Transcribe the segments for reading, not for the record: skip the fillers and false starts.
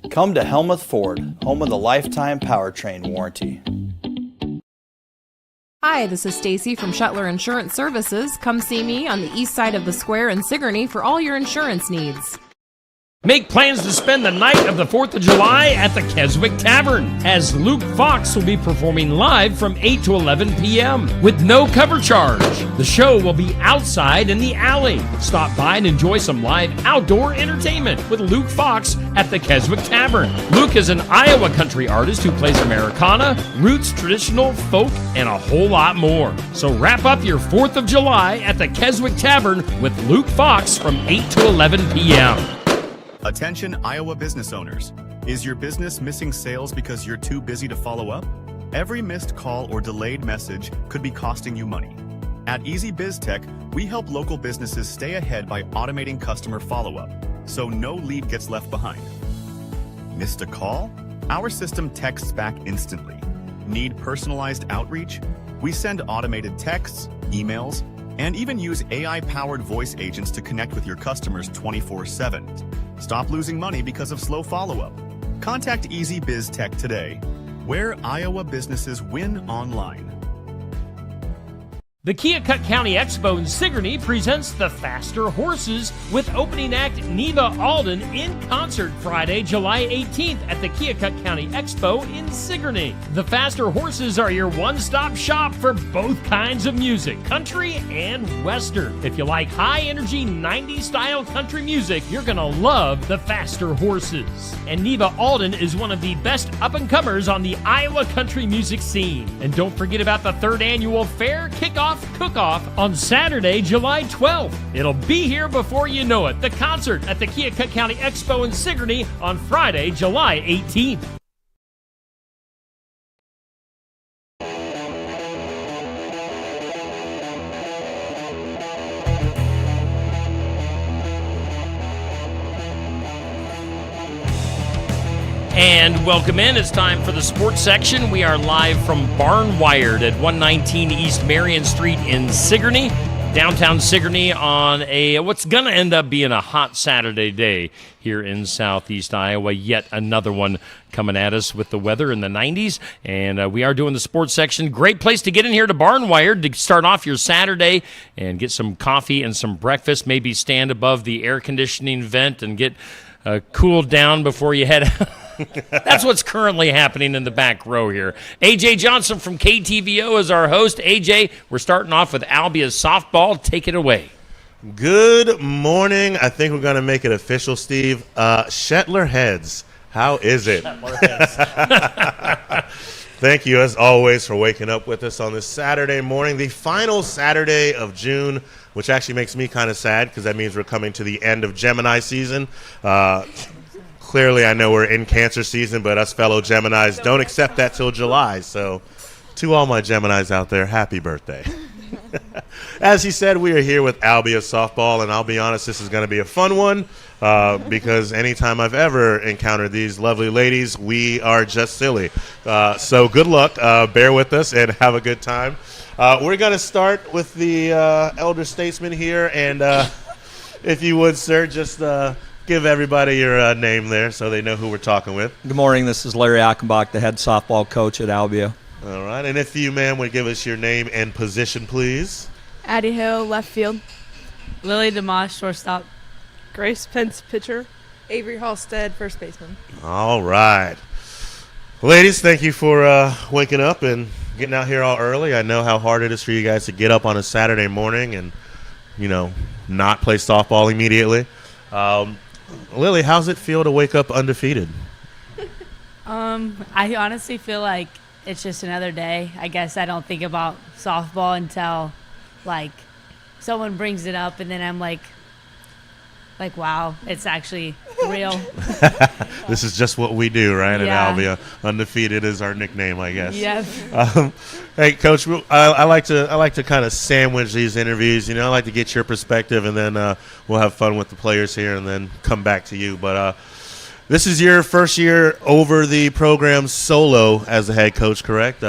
Come to Helmuth Ford, home of the lifetime powertrain warranty. Hi, this is Stacy from Shetler Insurance Services. Come see me on the east side of the square in Sigourney for all your insurance needs. Make plans to spend the night of the 4th of July at the Keswick Tavern, as Luke Fox will be performing live from 8 to 11 p.m. with no cover charge. The show will be outside in the alley. Stop by and enjoy some live outdoor entertainment with Luke Fox at the Keswick Tavern. Luke is an Iowa country artist who plays Americana, roots, traditional, folk, and a whole lot more. So wrap up your 4th of July at the Keswick Tavern with Luke Fox from 8 to 11 p.m. Attention Iowa business owners. Is your business missing sales because you're too busy to follow up? Every missed call or delayed message could be costing you money. At Easy Biz Tech, we help local businesses stay ahead by automating customer follow-up, so no lead gets left behind. Missed a call? Our system texts back instantly. Need personalized outreach? We send automated texts, emails, and even use AI-powered voice agents to connect with your customers 24/7. Stop losing money because of slow follow-up. Contact Easy Biz Tech today, where Iowa businesses win online. The Keokuk County Expo in Sigourney presents the Faster Horses with opening act Neva Alden in concert Friday, July 18th at the Keokuk County Expo in Sigourney. The Faster Horses are your one-stop shop for both kinds of music, country and western. If you like high-energy 90s style country music, you're gonna love the Faster Horses. And Neva Alden is one of the best up-and-comers on the Iowa country music scene. And don't forget about the 3rd annual Fair Kickoff Cook-Off on Saturday, July 12th. It'll be here before you know it. The concert at the Keokuk County Expo in Sigourney on Friday, July 18th. And welcome in. It's time for the sports section. We are live from Barnwired at 119 East Marion Street in Sigourney, downtown Sigourney, on what's going to end up being a hot Saturday day here in southeast Iowa. Yet another one coming at us with the weather in the 90s. And we are doing the sports section. Great place to get in here to Barnwired to start off your Saturday and get some coffee and some breakfast. Maybe stand above the air conditioning vent and get cooled down before you head out. That's what's currently happening in the back row here. AJ Johnson from KTVO is our host. AJ, we're starting off with Albia's softball. Take it away. Good morning. I think we're going to make it official, Steve. Shetler Heads. How is it? Thank you, as always, for waking up with us on this Saturday morning, the final Saturday of June, which actually makes me kind of sad because that means we're coming to the end of Gemini season. Clearly, I know we're in Cancer season, but us fellow Geminis don't accept that till July. So to all my Geminis out there, happy birthday. As he said, we are here with Albia softball, and I'll be honest, this is going to be a fun one because anytime I've ever encountered these lovely ladies, we are just silly. So good luck. Bear with us and have a good time. We're going to start with the elder statesman here, and if you would, sir, just give everybody your name there so they know who we're talking with. Good morning. This is Larry Achenbach, the head softball coach at Albia. All right. And if you, ma'am, would give us your name and position, please. Addie Hill, left field. Lily DeMoss, shortstop. Grace Pence, pitcher. Avery Halstead, first baseman. All right. Ladies, thank you for waking up and getting out here all early. I know how hard it is for you guys to get up on a Saturday morning and, not play softball immediately. Lily, how's it feel to wake up undefeated? I honestly feel like it's just another day. I guess I don't think about softball until, someone brings it up, and then I'm like, wow, it's actually real. This is just what we do, right? Yeah. At Albia, undefeated is our nickname, I guess. Yep. Hey, Coach, I like to kind of sandwich these interviews. I like to get your perspective, and then we'll have fun with the players here, and then come back to you. But this is your first year over the program solo as the head coach, correct?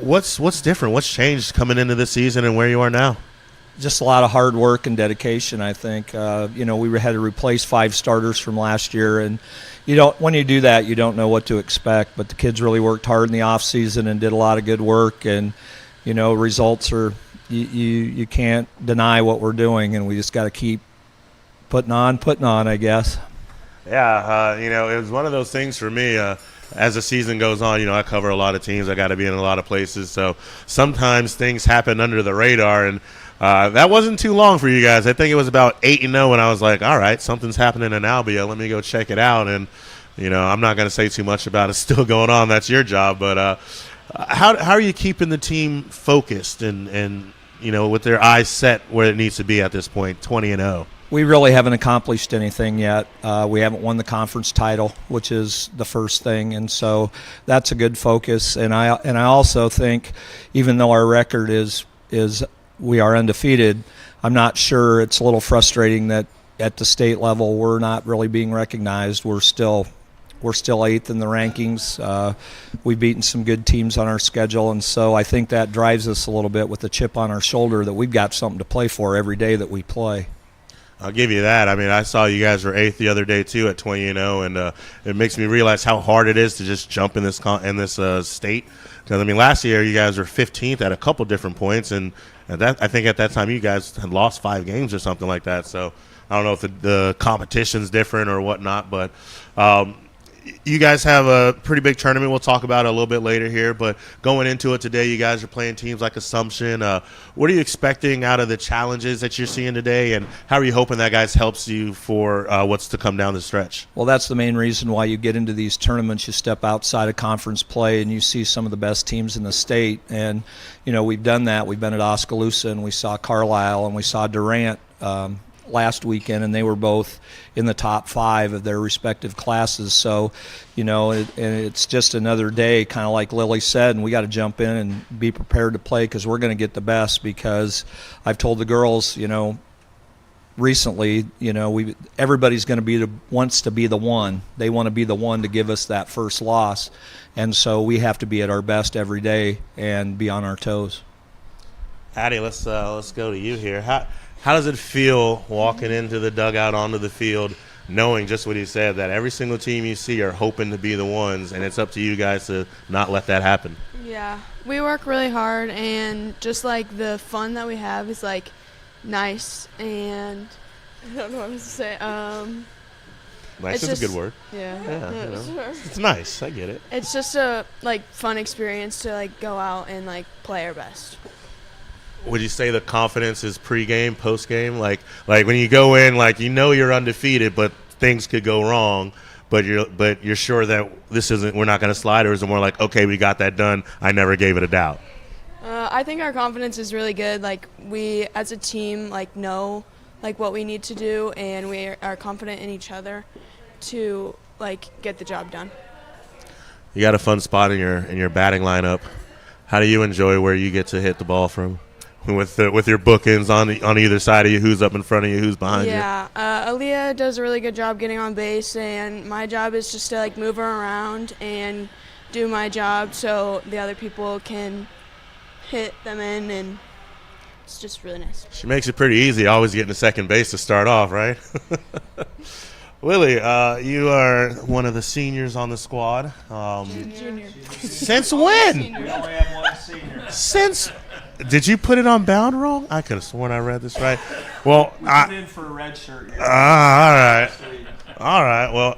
What's different? What's changed coming into this season and where you are now? just a lot of hard work and dedication, I think. We had to replace 5 starters from last year, and when you do that, you don't know what to expect. But the kids really worked hard in the off season and did a lot of good work, and results are you can't deny what we're doing, and we just got to keep putting on, I guess. Yeah, it was one of those things for me. As the season goes on, I cover a lot of teams. I got to be in a lot of places, so sometimes things happen under the radar, and that wasn't too long for you guys. I think it was about 8-0 when I was like, all right, something's happening in Albia. Let me go check it out, and I'm not going to say too much about it. It's still going on. That's your job, but how are you keeping the team focused and with their eyes set where it needs to be at this point, 20-0? We really haven't accomplished anything yet. We haven't won the conference title, which is the first thing, and so that's a good focus. And I also think, even though our record is we are undefeated, I'm not sure. It's a little frustrating that at the state level we're not really being recognized. We're still 8th in the rankings. We've beaten some good teams on our schedule, and so I think that drives us a little bit with the chip on our shoulder that we've got something to play for every day that we play. I'll give you that. I mean, I saw you guys were 8th the other day too at 20-0, and it makes me realize how hard it is to just jump in this state. Because I mean, last year you guys were 15th at a couple different points, and I think at that time you guys had lost 5 games or something like that. So I don't know if the competition's different or whatnot, but you guys have a pretty big tournament. We'll talk about it a little bit later here, but going into it today, you guys are playing teams like Assumption. What are you expecting out of the challenges that you're seeing today, and how are you hoping that, guys, helps you for what's to come down the stretch? Well, that's the main reason why you get into these tournaments. You step outside of conference play, and you see some of the best teams in the state, and, we've done that. We've been at Oskaloosa, and we saw Carlisle, and we saw Durant last weekend, and they were both in the top 5 of their respective classes. So, and it's just another day, kind of like Lily said, and we got to jump in and be prepared to play because we're going to get the best. Because I've told the girls, recently, everybody's going to wants to be the one. They want to be the one to give us that first loss, and so we have to be at our best every day and be on our toes. Addie, let's go to you here. How does it feel walking into the dugout onto the field, knowing just what he said, that every single team you see are hoping to be the ones, and it's up to you guys to not let that happen? Yeah, we work really hard, and just like the fun that we have is like nice, and I don't know what to say. Nice is a good word. Yeah. It's nice. I get it. It's just a fun experience to go out and play our best. Would you say the confidence is pre-game, post-game? Like when you go in, you're undefeated, but things could go wrong, but you're sure that we're not going to slide, or is it more like, okay, we got that done, I never gave it a doubt? I think our confidence is really good. We as a team know what we need to do, and we are confident in each other to get the job done. You got a fun spot in your batting lineup. How do you enjoy where you get to hit the ball from? With your bookends on either side of you, who's up in front of you, who's behind you? Yeah, Aaliyah does a really good job getting on base, and my job is just to move her around and do my job so the other people can hit them in, and it's just really nice. She makes it pretty easy, always getting to second base to start off, right? Lily, you are one of the seniors on the squad. Junior. Since when? We only have one senior. Since. Did you put it on bound wrong? I could have sworn I read this right. Well, we put in for a red shirt. All right. Well,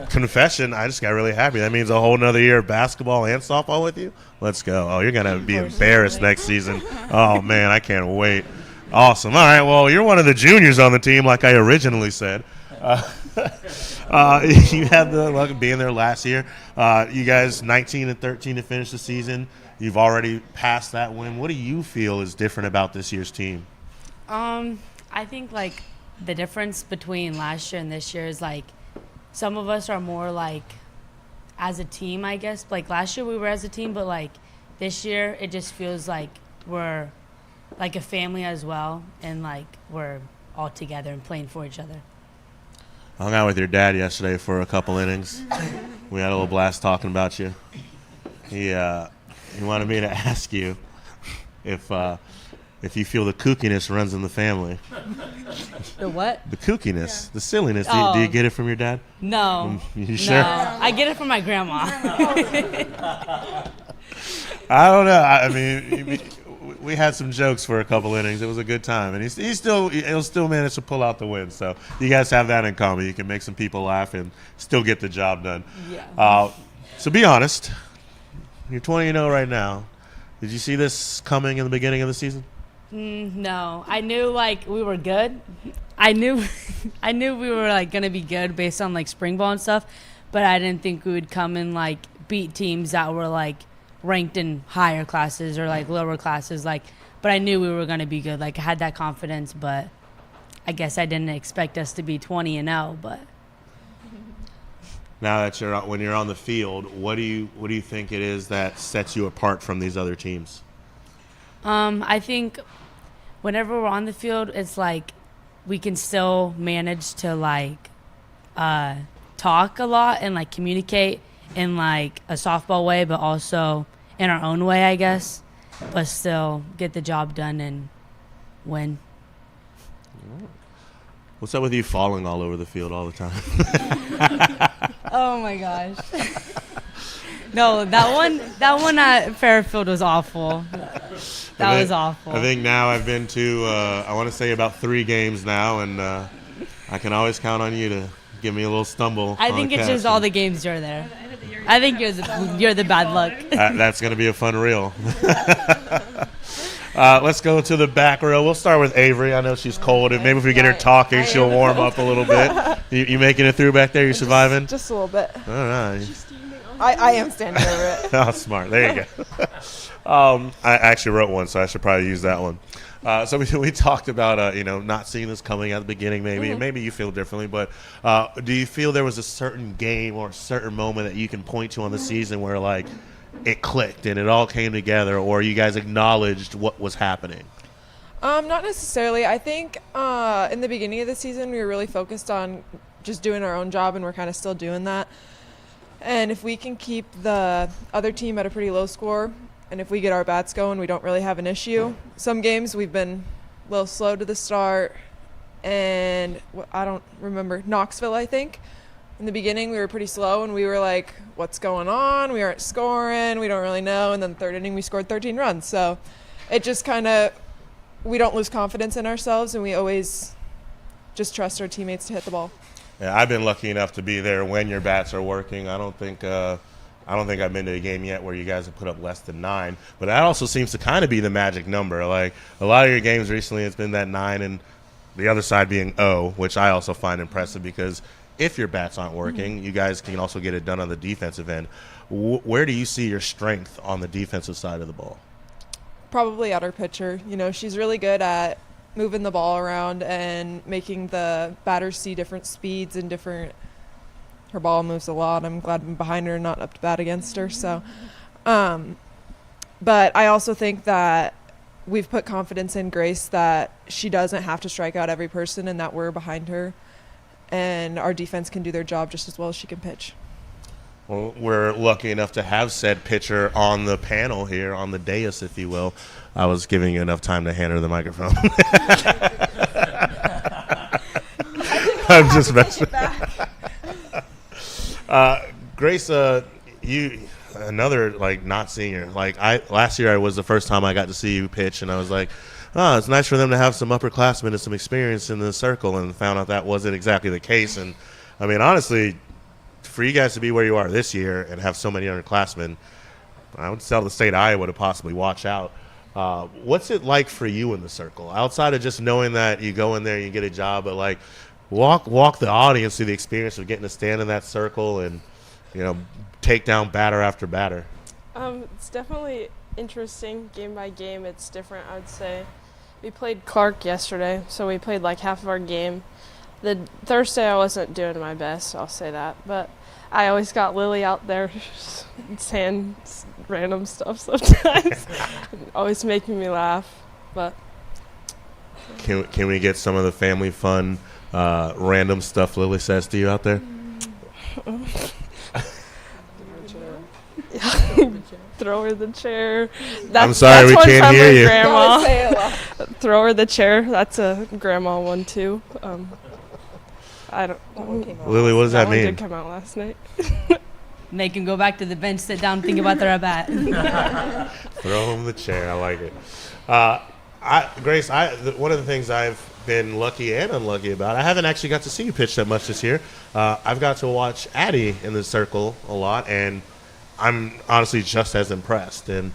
confession, I just got really happy. That means a whole nother year of basketball and softball with you. Let's go. Oh, you're going to be embarrassed next season. Oh, man, I can't wait. Awesome. All right, well, you're one of the juniors on the team like I originally said. You had the luck of being there last year. You guys 19-13 to finish the season. You've already passed that win. What do you feel is different about this year's team? I think the difference between last year and this year is some of us are more as a team, I guess. Last year we were as a team, but this year it just feels like we're a family as well, and we're all together and playing for each other. I hung out with your dad yesterday for a couple innings. We had a little blast talking about you. He wanted me to ask you if if you feel the kookiness runs in the family. The what? The kookiness, the silliness. Oh. Do you get it from your dad? No. You sure? No. I get it from my grandma. I don't know. I mean, we had some jokes for a couple innings. It was a good time, and he'll still manage to pull out the win. So you guys have that in common. You can make some people laugh and still get the job done. Yeah. So be honest. You're 20-0 right now. Did you see this coming in the beginning of the season? No. I knew we were good. I knew we were gonna be good based on spring ball and stuff, but I didn't think we would come and beat teams that were ranked in higher classes or lower classes. But I knew we were gonna be good. I had that confidence, but I guess I didn't expect us to be 20-0. But now that when you're on the field, what do you think it is that sets you apart from these other teams? I think whenever we're on the field, it's we can still manage to talk a lot and communicate in a softball way, but also in our own way, I guess, but still get the job done and win. What's up with you falling all over the field all the time? Oh my gosh. No, that one at Fairfield was awful. That was awful. I think now I've been to, I want to say about 3 games now, and I can always count on you to give me a little stumble. I think it's just all the games you're there. I think you're the bad luck. That's going to be a fun reel. Let's go to the back row. We'll start with Avery. I know she's cold, and maybe if we get her talking, she'll warm up a little bit. You making it through back there? You surviving? Just a little bit. All right. I am standing over it. Oh, smart. There you go. I actually wrote one, so I should probably use that one. So we talked about not seeing this coming at the beginning. Maybe you feel differently, but do you feel there was a certain game or a certain moment that you can point to on the season where it clicked and it all came together, or you guys acknowledged what was happening? Not necessarily. I think in the beginning of the season we were really focused on just doing our own job, and we're kind of still doing that. And if we can keep the other team at a pretty low score, and if we get our bats going, we don't really have an issue. Some games we've been a little slow to the start, and I don't remember, Knoxville, I think. In the beginning, we were pretty slow, and we were like, what's going on? We aren't scoring. We don't really know. And then the 3rd inning, we scored 13 runs. So it just kind of, we don't lose confidence in ourselves, and we always just trust our teammates to hit the ball. Yeah, I've been lucky enough to be there when your bats are working. I don't think I've been to a game yet where you guys have put up less than 9. But that also seems to kind of be the magic number. A lot of your games recently, it's been that 9, and the other side being 0, which I also find impressive because if your bats aren't working, you guys can also get it done on the defensive end. Where do you see your strength on the defensive side of the ball? Probably at our pitcher. She's really good at moving the ball around and making the batters see different speeds and her ball moves a lot. I'm glad I'm behind her and not up to bat against her. So, but I also think that we've put confidence in Grace that she doesn't have to strike out every person and that we're behind her, and our defense can do their job just as well as she can pitch. Well, we're lucky enough to have said pitcher on the panel here, on the dais, if you will. I was giving you enough time to hand her the microphone. I'm just messing. Grace, you another not senior. Last year was the first time I got to see you pitch, and I was like, oh, it's nice for them to have some upperclassmen and some experience in the circle, and found out that wasn't exactly the case. And I mean, honestly, for you guys to be where you are this year and have so many underclassmen, I would tell the state of Iowa to possibly watch out. What's it like for you in the circle, outside of just knowing that you go in there and you get a job, but walk the audience through the experience of getting to stand in that circle and take down batter after batter? It's definitely interesting game by game. It's different, I would say. We played Clark yesterday, so we played half of our game. The Thursday I wasn't doing my best, I'll say that, but I always got Lily out there saying random stuff sometimes, always making me laugh. But can we get some of the family fun, random stuff Lily says to you out there? throw her the chair. I'm sorry, we one can't from hear my you. Grandma. Say it loud. Throw her the chair. That's a grandma one too. I don't. Lily, what does that one mean? did come out last night. Make him go back to the bench, sit down, think about their at bat. Throw him the chair. I like it. Grace, one of the things I've been lucky and unlucky about, I haven't actually got to see you pitch that much this year. I've got to watch Addie in the circle a lot, and I'm honestly just as impressed. And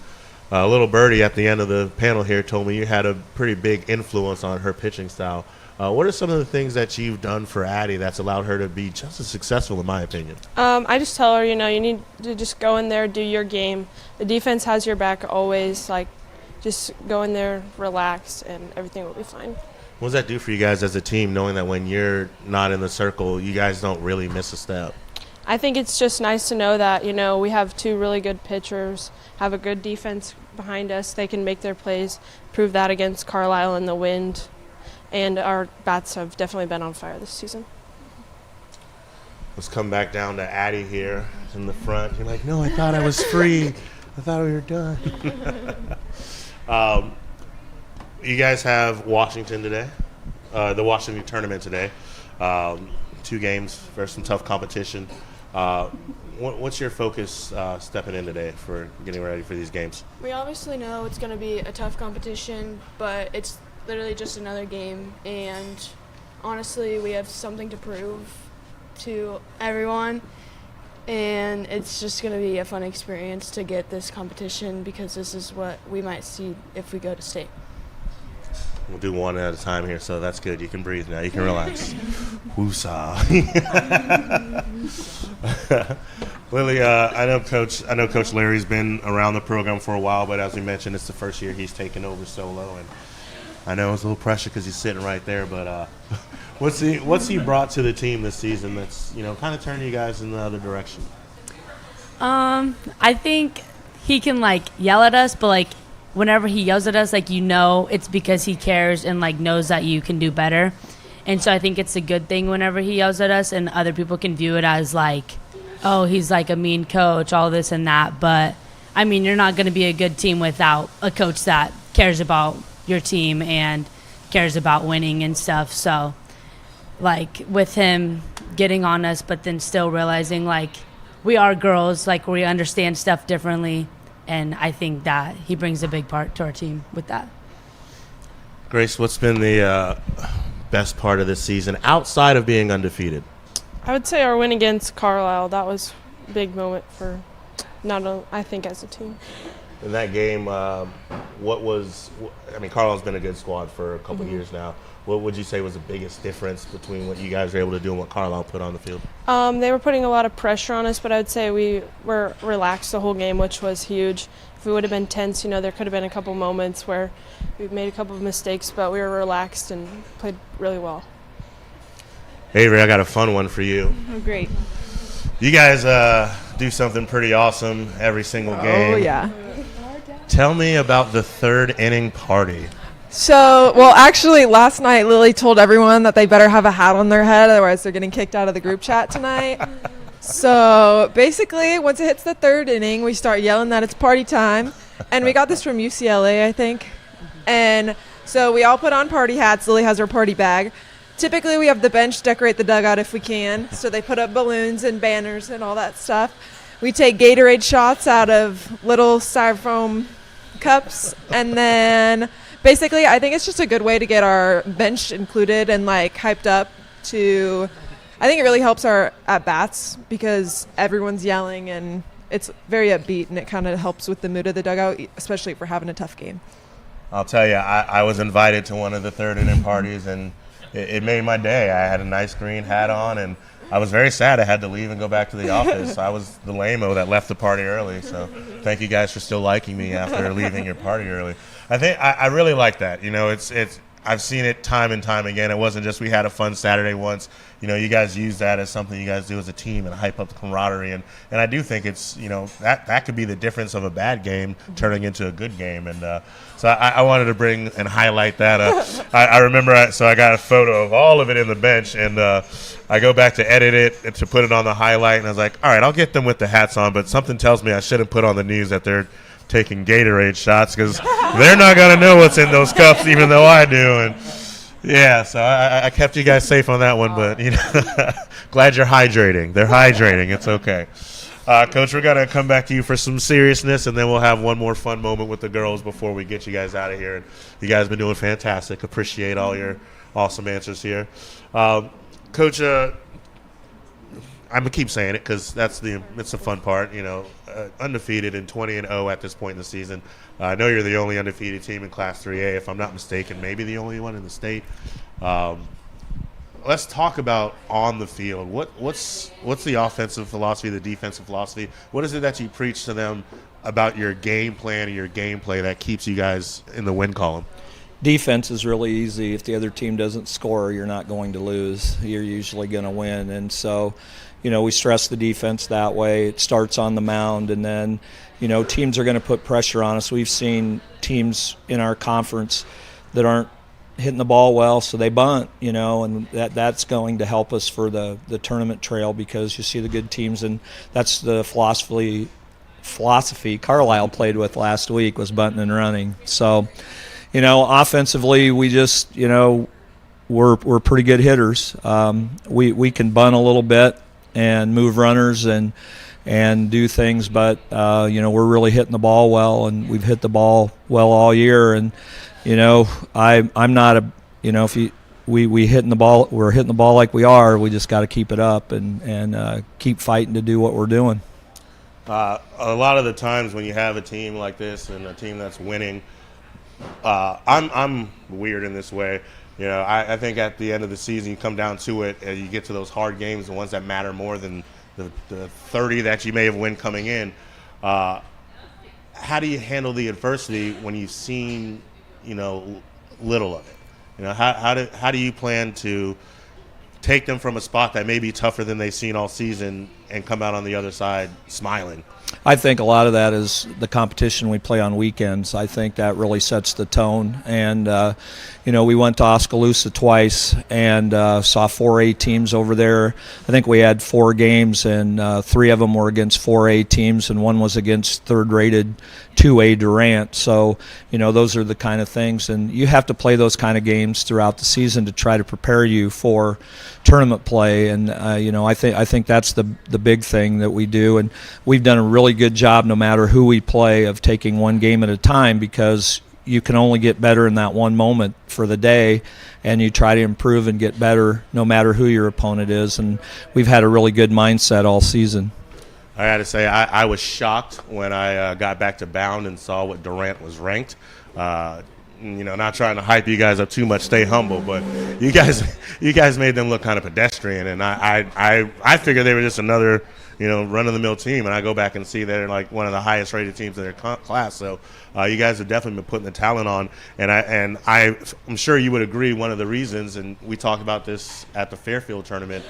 little birdie at the end of the panel here told me you had a pretty big influence on her pitching style. What are some of the things that you've done for Addie that's allowed her to be just as successful, in my opinion? I just tell her, you need to just go in there, do your game. The defense has your back always. Like, just go in there, relax, and everything will be fine. What does that do for you guys as a team, knowing that when you're not in the circle, you guys don't really miss a step? I think it's just nice to know that, we have two really good pitchers, have a good defense behind us. They can make their plays, prove that against Carlisle and the Wind. And our bats have definitely been on fire this season. Let's come back down to Addie here in the front. You're like, no, I thought I was free. I thought we were done. You guys have Washington today, the Washington tournament today. 2 games versus some tough competition. What's your focus stepping in today for getting ready for these games? We obviously know it's going to be a tough competition, but it's literally just another game, and honestly we have something to prove to everyone, and it's just going to be a fun experience to get this competition because this is what we might see if we go to state. We'll do one at a time here, so that's good. You can breathe now. You can relax. Woosah. Lily, I know Coach Larry's been around the program for a while, but as we mentioned, it's the first year he's taken over solo, and I know it's a little pressure because he's sitting right there, but what's he brought to the team this season that's kind of turning you guys in the other direction? I think he can yell at us, but whenever he yells at us, it's because he cares and knows that you can do better. And so I think it's a good thing whenever he yells at us, and other people can view it as oh, he's a mean coach, all this and that. But I mean, you're not going to be a good team without a coach that cares about your team and cares about winning and stuff. So with him getting on us, but then still realizing we are girls, we understand stuff differently, and I think that he brings a big part to our team with that. Grace, what's been the best part of this season outside of being undefeated? I would say our win against Carlisle. That was a big moment for I think as a team. In that game, Carlisle's been a good squad for a couple years now. What would you say was the biggest difference between what you guys were able to do and what Carlisle put on the field? They were putting a lot of pressure on us, but I would say we were relaxed the whole game, which was huge. If we would have been tense, there could have been a couple moments where we made a couple of mistakes, but we were relaxed and played really well. Avery, I got a fun one for you. Oh, great. You guys do something pretty awesome every single game. Oh, yeah. Tell me about the third inning party. So, actually, last night Lily told everyone that they better have a hat on their head, otherwise they're getting kicked out of the group chat tonight. So, basically, once it hits the third inning, we start yelling that it's party time. And we got this from UCLA, I think. And so we all put on party hats. Lily has her party bag. Typically, we have the bench decorate the dugout if we can. So they put up balloons and banners and all that stuff. We take Gatorade shots out of little styrofoam cups, and then basically I think it's just a good way to get our bench included and hyped up to, I think it really helps our at bats because everyone's yelling and it's very upbeat, and it kind of helps with the mood of the dugout, especially if we're having a tough game. I'll tell you, I was invited to one of the third inning parties, and it made my day. I had a nice green hat on, and I was very sad I had to leave and go back to the office. I was the lame-o that left the party early, so thank you guys for still liking me after leaving your party early. I think I really like that. I've seen it time and time again. It wasn't just we had a fun Saturday once. You guys use that as something you guys do as a team and hype up the camaraderie. And I do think it's, that could be the difference of a bad game turning into a good game. And so I wanted to bring and highlight that. I remember, so I got a photo of all of it in the bench, and I go back to edit it and to put it on the highlight. And I was like, all right, I'll get them with the hats on, but something tells me I shouldn't put on the news that they're taking Gatorade shots, because they're not going to know what's in those cups, even though I do. And yeah, so I kept you guys safe on that one, but glad you're hydrating. They're hydrating. It's okay. Coach, we're going to come back to you for some seriousness, and then we'll have one more fun moment with the girls before we get you guys out of here. And you guys have been doing fantastic. Appreciate all your awesome answers here. Coach, I'm going to keep saying it because it's the fun part, undefeated and 20-0 at this point in the season. I know you're the only undefeated team in Class 3A, if I'm not mistaken, maybe the only one in the state. Let's talk about on the field. What's the offensive philosophy, the defensive philosophy? What is it that you preach to them about your game plan and your gameplay that keeps you guys in the win column? Defense is really easy. If the other team doesn't score, you're not going to lose. You're usually going to win. And so, we stress the defense that way. It starts on the mound, and then, teams are going to put pressure on us. We've seen teams in our conference that aren't hitting the ball well, so they bunt, and that's going to help us for the tournament trail, because you see the good teams, and that's the philosophy Carlisle played with last week, was bunting and running. So, offensively, we just, we're pretty good hitters. We can bunt a little bit and move runners and do things, but we're really hitting the ball well, and we've hit the ball well all year. And I'm not if we hitting the ball, we're hitting the ball like we are. We just got to keep it up and keep fighting to do what we're doing. A lot of the times when you have a team like this and a team that's winning, I'm weird in this way. I think at the end of the season, you come down to it, and you get to those hard games, the ones that matter more than the 30 that you may have won coming in. How do you handle the adversity when you've seen, little of it? How do you plan to take them from a spot that may be tougher than they've seen all season and come out on the other side smiling? I think a lot of that is the competition we play on weekends. I think that really sets the tone. And, we went to Oskaloosa twice and saw 4A teams over there. I think we had 4 games, and 3 of them were against 4A teams, and one was against third-rated 2A Durant. So, those are the kind of things. And you have to play those kind of games throughout the season to try to prepare you for tournament play. And, I think that's the big thing that we do. And we've done a really good job, no matter who we play, of taking one game at a time, because you can only get better in that one moment for the day, and you try to improve and get better no matter who your opponent is. And we've had a really good mindset all season. I got to say, I was shocked when I got back to Bound and saw what Durant was ranked. Not trying to hype you guys up too much, stay humble, but you guys made them look kind of pedestrian, and I figured they were just another run-of-the-mill team, and I go back and see they're like one of the highest-rated teams in their class. So you guys have definitely been putting the talent on, and I'm sure you would agree one of the reasons, and we talked about this at the Fairfield tournament.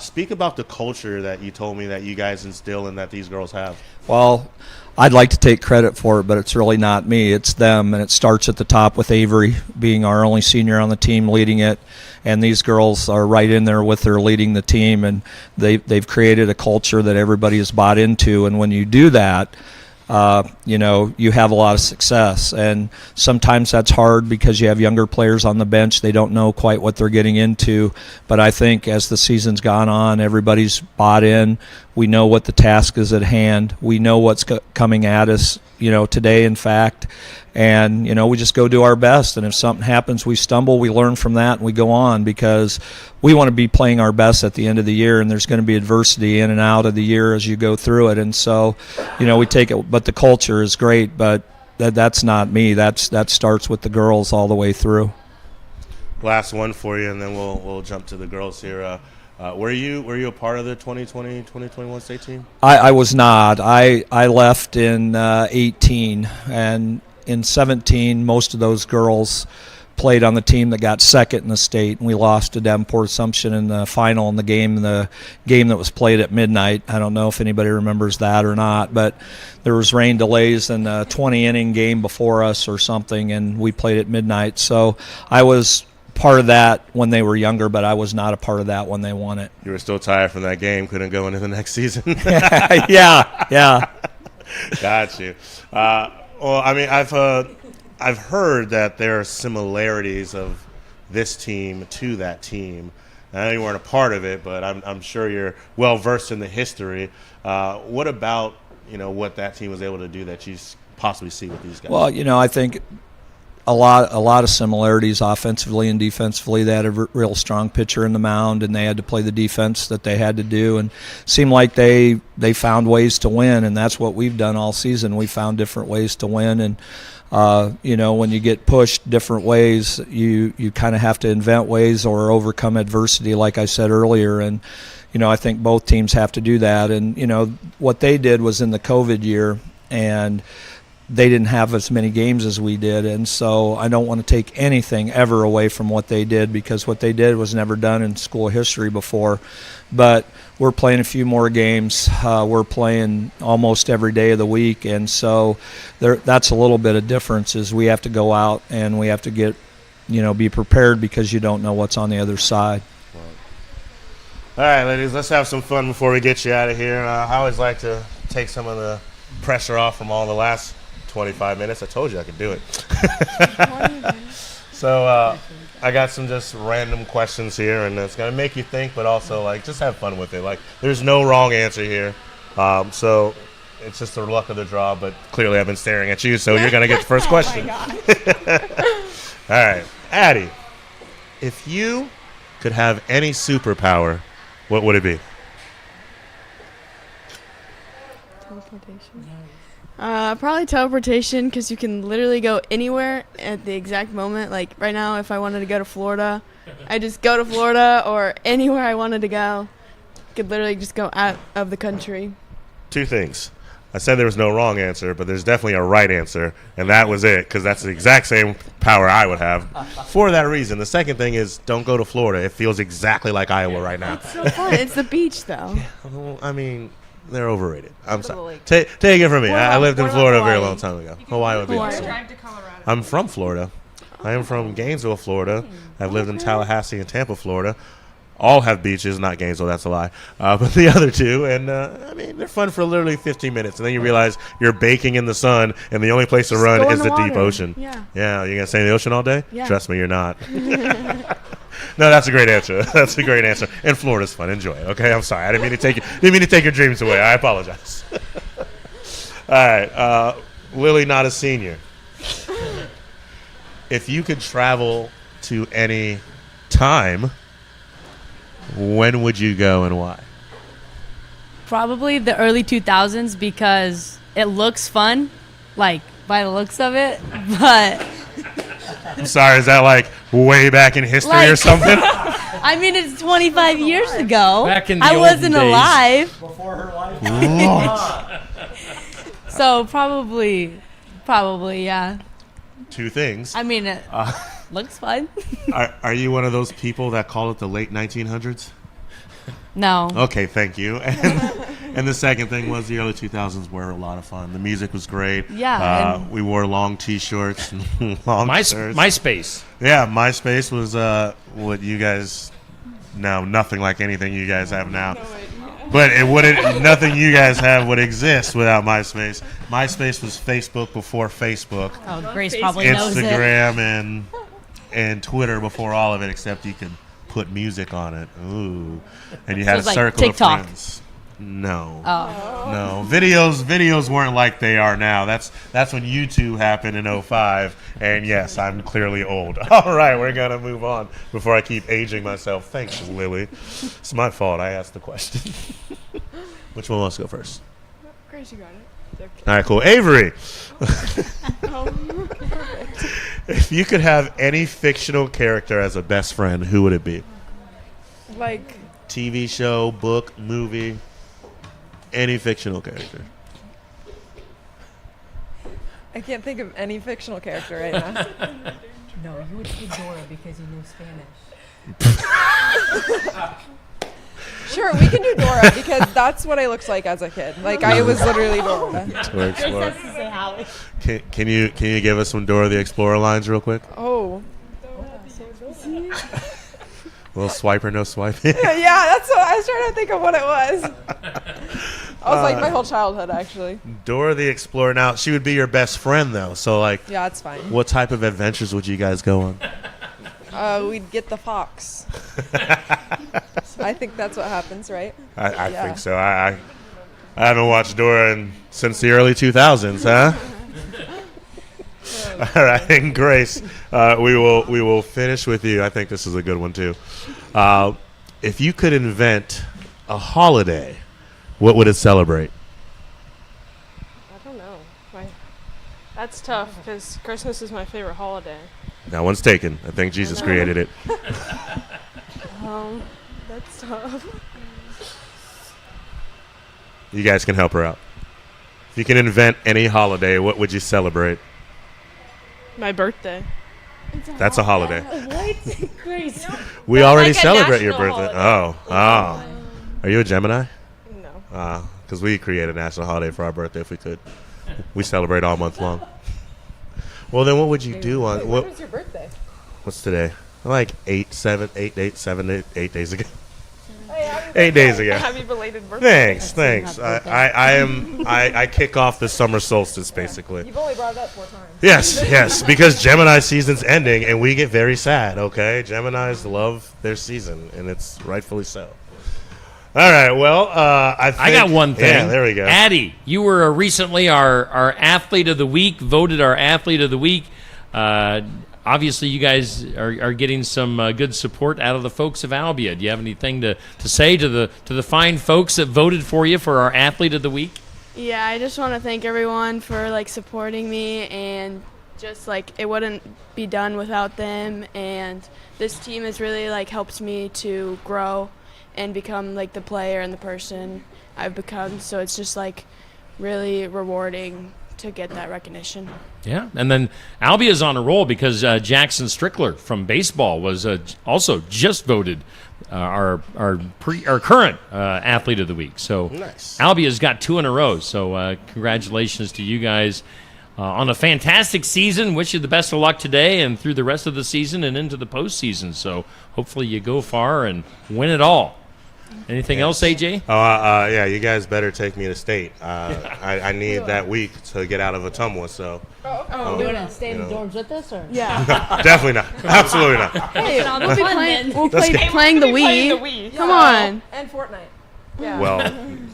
Speak about the culture that you told me that you guys instill and that these girls have. Well, I'd like to take credit for it, but it's really not me. It's them, and it starts at the top with Avery being our only senior on the team leading it, and these girls are right in there with her leading the team, and they've created a culture that everybody has bought into. And when you do that, you have a lot of success. And sometimes that's hard because you have younger players on the bench. They don't know quite what they're getting into. But I think as the season's gone on, everybody's bought in. We know what the task is at hand. We know what's coming at us, today, in fact. And, we just go do our best. And if something happens, we stumble, we learn from that, and we go on, because we want to be playing our best at the end of the year, and there's going to be adversity in and out of the year as you go through it. And so, we take it. But the culture is great, but that's not me. That starts with the girls all the way through. Last one for you, and then we'll jump to the girls here. Were you a part of the 2020-2021 state team? I was not. I left in 18, and in 17, most of those girls played on the team that got second in the state, and we lost to Davenport Assumption in the final in the game that was played at midnight. I don't know if anybody remembers that or not, but there was rain delays in the 20-inning game before us or something, and we played at midnight. So I was part of that when they were younger, but I was not a part of that when they won it. You were still tired from that game, couldn't go into the next season. Yeah. Got you. Well, I mean, I've heard that there are similarities of this team to that team. I know you weren't a part of it, but I'm sure you're well versed in the history. What about what that team was able to do that you possibly see with these guys? Well, I think a lot of similarities offensively and defensively. They had a real strong pitcher in the mound, and they had to play the defense that they had to do, and seemed like they found ways to win, and that's what we've done all season. We found different ways to win, and when you get pushed different ways, you kind of have to invent ways or overcome adversity, like I said earlier. And I think both teams have to do that. And what they did was in the COVID year, and they didn't have as many games as we did, and so I don't want to take anything ever away from what they did, because what they did was never done in school history before. But we're playing a few more games. We're playing almost every day of the week, and so that's a little bit of difference. Is we have to go out and we have to get, be prepared, because you don't know what's on the other side. All right, ladies, let's have some fun before we get you out of here. I always like to take some of the pressure off from all the last 25 minutes. I told you I could do it. So I got some just random questions here, and it's going to make you think, but also just have fun with it. There's no wrong answer here. So it's just the luck of the draw, but clearly I've been staring at you, so you're going to get the first question. All right, Addie, if you could have any superpower, what would it be? Teleportation. Probably teleportation, because you can literally go anywhere at the exact moment. Like right now, if I wanted to go to Florida, I just go to Florida, or anywhere I wanted to go. Could literally just go out of the country. Two things. I said there was no wrong answer, but there's definitely a right answer, and that was it, because that's the exact same power I would have for that reason. The second thing is, don't go to Florida. It feels exactly like Iowa right now. It's so fun. It's the beach, though. Well, I mean, they're overrated. I'm sorry. Take it from me. I lived in Florida a very long time ago. Hawaii would be awesome. I'm from Florida. I am from Gainesville, Florida. I've lived in Tallahassee and Tampa, Florida. All have beaches, not Gainesville, that's a lie. But the other two, and I mean, they're fun for literally 15 minutes. And then you realize you're baking in the sun, and the only place to run is the deep ocean. Yeah, you're going to stay in the ocean all day? Yeah. Trust me, you're not. No, that's a great answer. That's a great answer. And Florida's fun. Enjoy it, okay? I'm sorry. I didn't mean to take your dreams away. I apologize. All right. Lily, not a senior. If you could travel to any time, when would you go and why? Probably the early 2000s, because it looks fun, by the looks of it, but... I'm sorry, is that way back in history or something? I mean, it's 25 years ago. Back in the I olden wasn't days. alive. Before her life. So probably, yeah. Two things. I mean, it looks fun. Are you one of those people that call it the late 1900s? No. Okay, thank you. And the second thing was the early 2000s were a lot of fun. The music was great. Yeah. We wore long T-shirts and long shirts. MySpace. Yeah, MySpace was what you guys now nothing like anything you guys have now. But it wouldn't. Nothing you guys have would exist without MySpace. MySpace was Facebook before Facebook. Oh, Grace probably knows it. Instagram and Twitter before all of it, except you could put music on it. Ooh, and you had a circle TikTok. of friends. No. Oh. No. Videos weren't like they are now. That's when YouTube happened in 2005. And yes, I'm clearly old. All right, we're going to move on before I keep aging myself. Thanks, Lily. It's my fault. I asked the question. Which one wants to go first? Grace, you got it. Okay. All right, cool. Avery. If you could have any fictional character as a best friend, who would it be? Like TV show, book, movie, any fictional character. I can't think of any fictional character right now. No, you would say Dora because you know Spanish. Sure, we can do Dora because that's what I looked like as a kid. Like I was literally Dora. Dora Explorer. Can you give us some Dora the Explorer lines real quick? Oh. Little swiper, no swiping. Yeah, that's what I was trying to think of what it was. I was like my whole childhood actually. Dora the Explorer. Now she would be your best friend though. So like, yeah, it's fine. What type of adventures would you guys go on? We'd get the fox. I think that's what happens, right? I think so. I haven't watched Dora since the early 2000s, huh? All right, and Grace, we will finish with you. I think this is a good one too. If you could invent a holiday, what would it celebrate? I don't know. That's tough because Christmas is my favorite holiday. That one's taken. I think Jesus created it. That's tough. You guys can help her out. If you can invent any holiday, what would you celebrate? My birthday. That's a holiday. What? Crazy. We already like a celebrate your national birthday. holiday. Oh. Are you a Gemini? No. Because we create a national holiday for our birthday if we could. We celebrate all month long. Well, then what would you do on... When was your birthday? What's today? Like 8 days ago. 8 days ago. Happy belated birthday. Thanks. I kick off the summer solstice basically. You've only brought it up 4 times. Yes, because Gemini season's ending and we get very sad. Okay, Geminis love their season and it's rightfully so. All right. Well, I got one thing. Yeah, there we go. Addie, you were recently our athlete of the week, voted our athlete of the week. Obviously, you guys are getting some good support out of the folks of Albia. Do you have anything to say to the fine folks that voted for you for our athlete of the week? Yeah, I just want to thank everyone for like supporting me, and just like it wouldn't be done without them. And this team has really like helped me to grow and become like the player and the person I've become. So it's just like really rewarding to get that recognition. Yeah, and then Albia's on a roll because Jackson Strickler from baseball was also just voted our current athlete of the week. So nice. Albia's got 2 in a row. So congratulations to you guys on a fantastic season. Wish you the best of luck today and through the rest of the season and into the postseason. So hopefully you go far and win it all. Anything else, AJ? Yeah, you guys better take me to state. I need that week to get out of Ottumwa, so. You want to stay in the dorms with us? Or? Yeah. Definitely not. Absolutely not. Hey, we'll be playing. We'll Let's play get- playing the Playing the Wii. Wii. Come on. And Fortnite. Yeah. Well,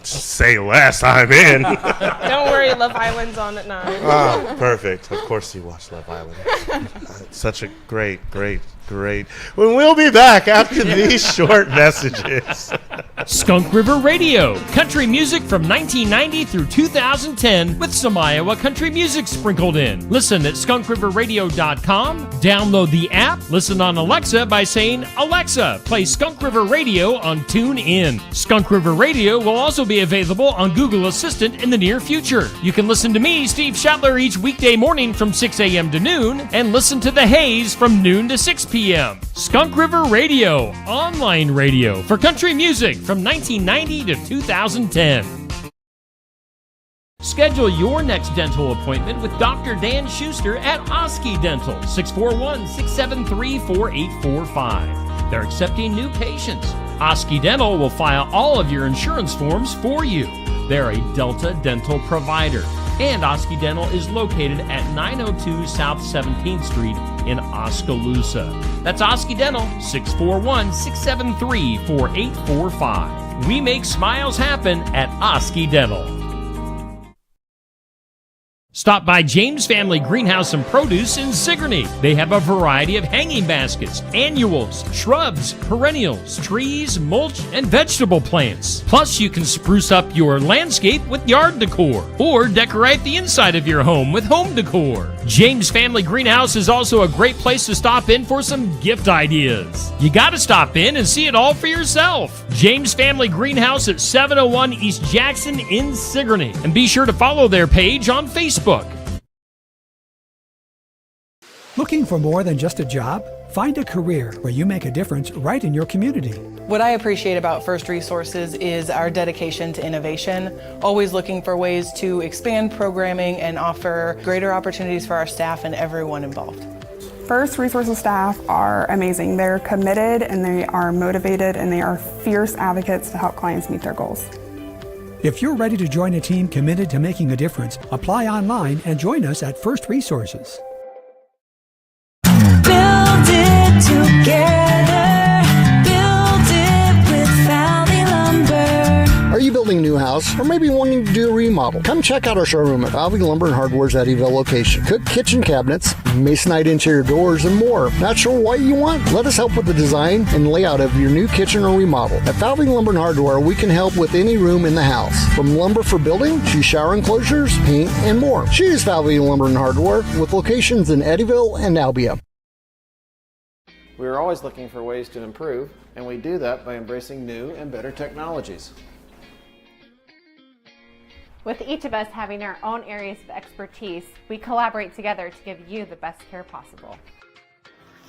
say less, I'm in. Don't worry, Love Island's on at 9. Oh, perfect. Of course you watch Love Island. Such a great. When we'll be back after these short messages. Skunk River Radio, country music from 1990 through 2010 with some Iowa country music sprinkled in. Listen at skunkriverradio.com, download the app, listen on Alexa by saying, Alexa, play Skunk River Radio on TuneIn. Skunk River Radio will also be available on Google Assistant in the near future. You can listen to me, Steve Shetler, each weekday morning from 6 a.m. to noon, and listen to The Haze from noon to 6 p.m. Skunk River Radio, online radio for country music from 1990 to 2010. Schedule your next dental appointment with Dr. Dan Schuster at Oski Dental, 641-673-4845. They're accepting new patients. Oski Dental will file all of your insurance forms for you. They're a Delta dental provider. And Oski Dental is located at 902 South 17th Street in Oskaloosa. That's Oski Dental, 641-673-4845. We make smiles happen at Oski Dental. Stop by James Family Greenhouse and Produce in Sigourney. They have a variety of hanging baskets, annuals, shrubs, perennials, trees, mulch, and vegetable plants. Plus, you can spruce up your landscape with yard decor or decorate the inside of your home with home decor. James Family Greenhouse is also a great place to stop in for some gift ideas. You gotta stop in and see it all for yourself. James Family Greenhouse at 701 East Jackson in Sigourney. And be sure to follow their page on Facebook. Looking for more than just a job? Find a career where you make a difference right in your community. What I appreciate about First Resources is our dedication to innovation, always looking for ways to expand programming and offer greater opportunities for our staff and everyone involved. First Resources staff are amazing. They're committed and they are motivated and they are fierce advocates to help clients meet their goals. If you're ready to join a team committed to making a difference, apply online and join us at First Resources. Build it together. Build it with Valley Lumber. Are you building a new house or maybe wanting to do a remodel? Come check out our showroom at Valley Lumber and Hardware's Eddyville location. Cook kitchen cabinets, masonite interior doors, and more. Not sure what you want? Let us help with the design and layout of your new kitchen or remodel. At Valley Lumber and Hardware, we can help with any room in the house. From lumber for building to shower enclosures, paint, and more. Choose Valley Lumber and Hardware with locations in Eddyville and Albia. We are always looking for ways to improve, and we do that by embracing new and better technologies. With each of us having our own areas of expertise, we collaborate together to give you the best care possible.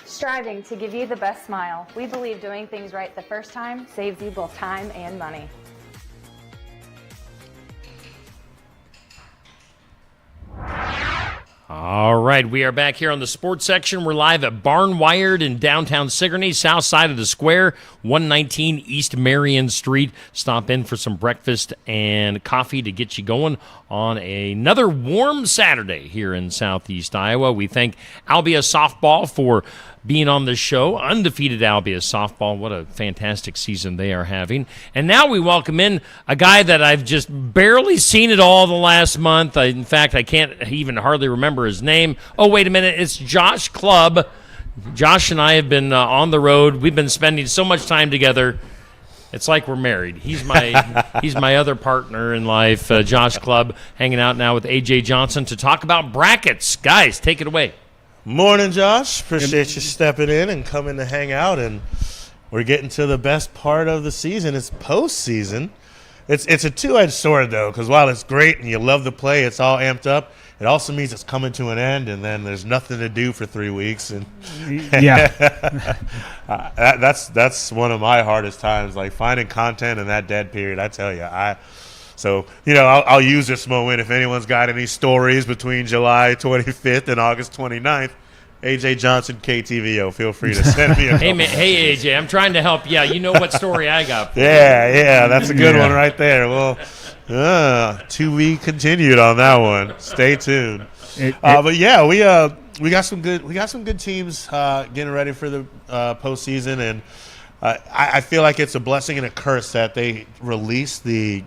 Striving to give you the best smile, we believe doing things right the first time saves you both time and money. All right, we are back here on the sports section. We're live at Barnwired in downtown Sigourney, south side of the square, 119 East Marion Street. Stop in for some breakfast and coffee to get you going on another warm Saturday here in southeast Iowa. We thank Albia Softball for being on the show. Undefeated Albia Softball. What a fantastic season they are having. And now we welcome in a guy that I've just barely seen at all the last month. In fact, I can't even hardly remember his name. Oh, wait a minute. It's Josh Clubb. Josh and I have been on the road. We've been spending so much time together. It's like we're married. He's my other partner in life, Josh Clubb, hanging out now with A.J. Johnson to talk about brackets. Guys, take it away. Morning, Josh. Appreciate you stepping in and coming to hang out. And we're getting to the best part of the season. It's postseason. It's a two-edged sword, though, because while it's great and you love the play, it's all amped up, it also means it's coming to an end, and then there's nothing to do for 3 weeks. And yeah, that's one of my hardest times, like finding content in that dead period. I tell you, So, I'll use this moment. If anyone's got any stories between July 25th and August 29th, AJ Johnson, KTVO, feel free to send me a Hey, AJ, I'm trying to help. Yeah, you know what story I got for you. Yeah, that's a good one right there. Well, to be continued on that one. Stay tuned. But yeah, we got some good teams getting ready for the postseason, and I feel like it's a blessing and a curse that they released the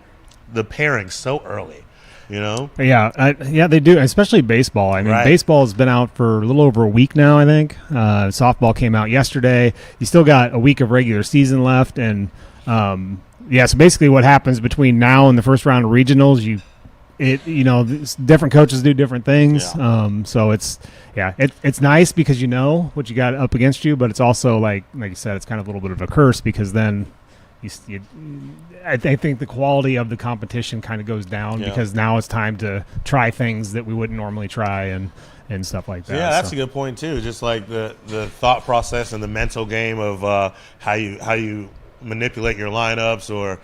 pairing so early, Yeah, they do, especially baseball. I mean, Right. Baseball has been out for a little over a week now, I think. Softball came out yesterday. You still got a week of regular season left, and so basically what happens between now and the first round of regionals, different coaches do different things. Yeah. So it's nice because you know what you got up against you, but it's also like you said, it's kind of a little bit of a curse because then I think the quality of the competition kind of goes down because now it's time to try things that we wouldn't normally try and stuff like that. Yeah, that's a good point too. Just like the thought process and the mental game of how you manipulate your lineups or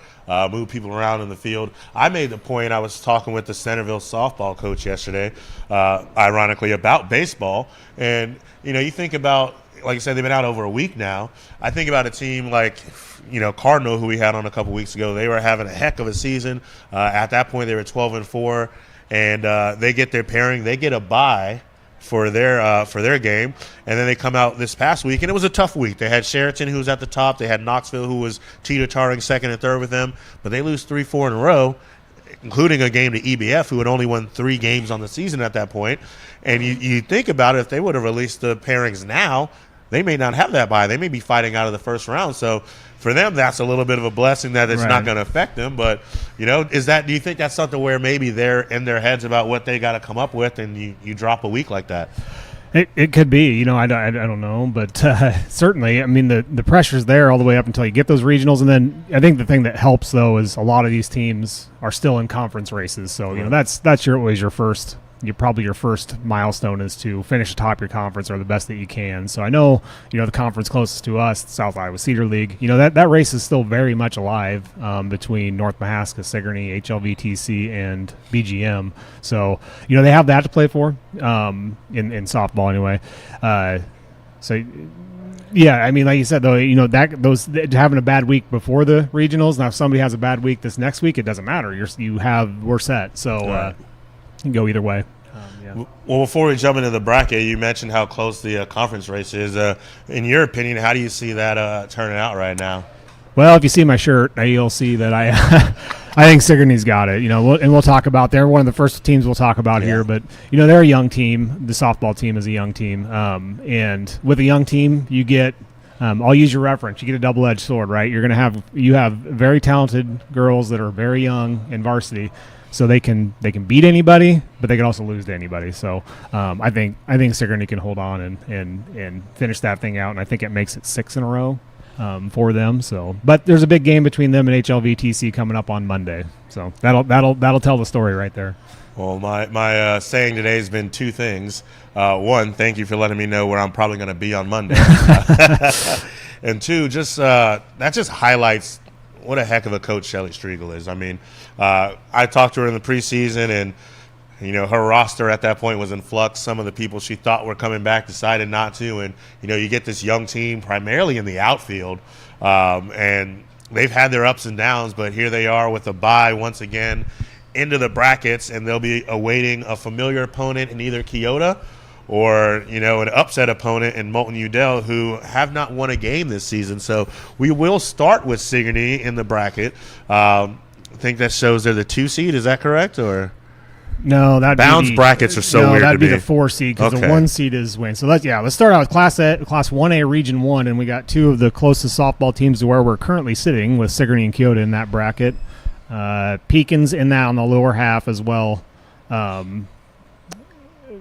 move people around in the field. I made the point. I was talking with the Centerville softball coach yesterday, ironically about baseball, and you think about, like you said, they've been out over a week now. I think about a team like Cardinal, who we had on a couple weeks ago. They were having a heck of a season. At that point, they were 12-4, and they get their pairing. They get a bye for their game, and then they come out this past week, and it was a tough week. They had Sheraton, who was at the top. They had Knoxville, who was teeter-tottering second and third with them, but they lose 3-4 in a row, including a game to EBF, who had only won 3 games on the season at that point. And you think about it, if they would have released the pairings now, they may not have that bye. They may be fighting out of the first round. So for them, that's a little bit of a blessing that it's not going to affect them. But, do you think that's something where maybe they're in their heads about what they got to come up with, and you drop a week like that? It could be, I don't know, but certainly, I mean, the pressure's there all the way up until you get those regionals, and then I think the thing that helps though is a lot of these teams are still in conference races, so that's always your first your first milestone is to finish atop your conference or the best that you can. So I know, the conference closest to us, South Iowa Cedar League, that race is still very much alive between North Mahaska, Sigourney, HLVTC, and BGM. So, they have that to play for in softball anyway. So yeah, I mean, like you said, though, having a bad week before the regionals. Now, if somebody has a bad week this next week, it doesn't matter. We're set. So you can go either way. Well, before we jump into the bracket, you mentioned how close the conference race is. In your opinion, how do you see that turning out right now? Well, if you see my shirt, you'll see that I think Sigourney's got it. And we'll talk about. They're one of the first teams we'll talk about here. But they're a young team. The softball team is a young team, and with a young team, you get. I'll use your reference. You get a double-edged sword, right? You have very talented girls that are very young in varsity, so they can beat anybody, but they can also lose to anybody. So I think Sigourney can hold on and finish that thing out, and I think it makes it 6 in a row. For them, but there's a big game between them and HLVTC coming up on Monday, so that'll tell the story right there. Well, my saying today has been two things. One, thank you for letting me know where I'm probably going to be on Monday, and two, that just highlights what a heck of a coach Shelly Striegel is. I mean, I talked to her in the preseason, and her roster at that point was in flux. Some of the people she thought were coming back decided not to. And, you get this young team primarily in the outfield. And they've had their ups and downs, but here they are with a bye once again into the brackets. And they'll be awaiting a familiar opponent in either Keota or, an upset opponent in Moulton Udell, who have not won a game this season. So we will start with Sigourney in the bracket. I think that shows they're the 2 seed. Is that correct? Or... No, bounce brackets are so weird. That'd be the 4 seed because the 1 seed is win. So let's start out with Class 1A Region 1, and we got 2 of the closest softball teams to where we're currently sitting with Sigourney and Keota in that bracket. Pekin's in that on the lower half as well.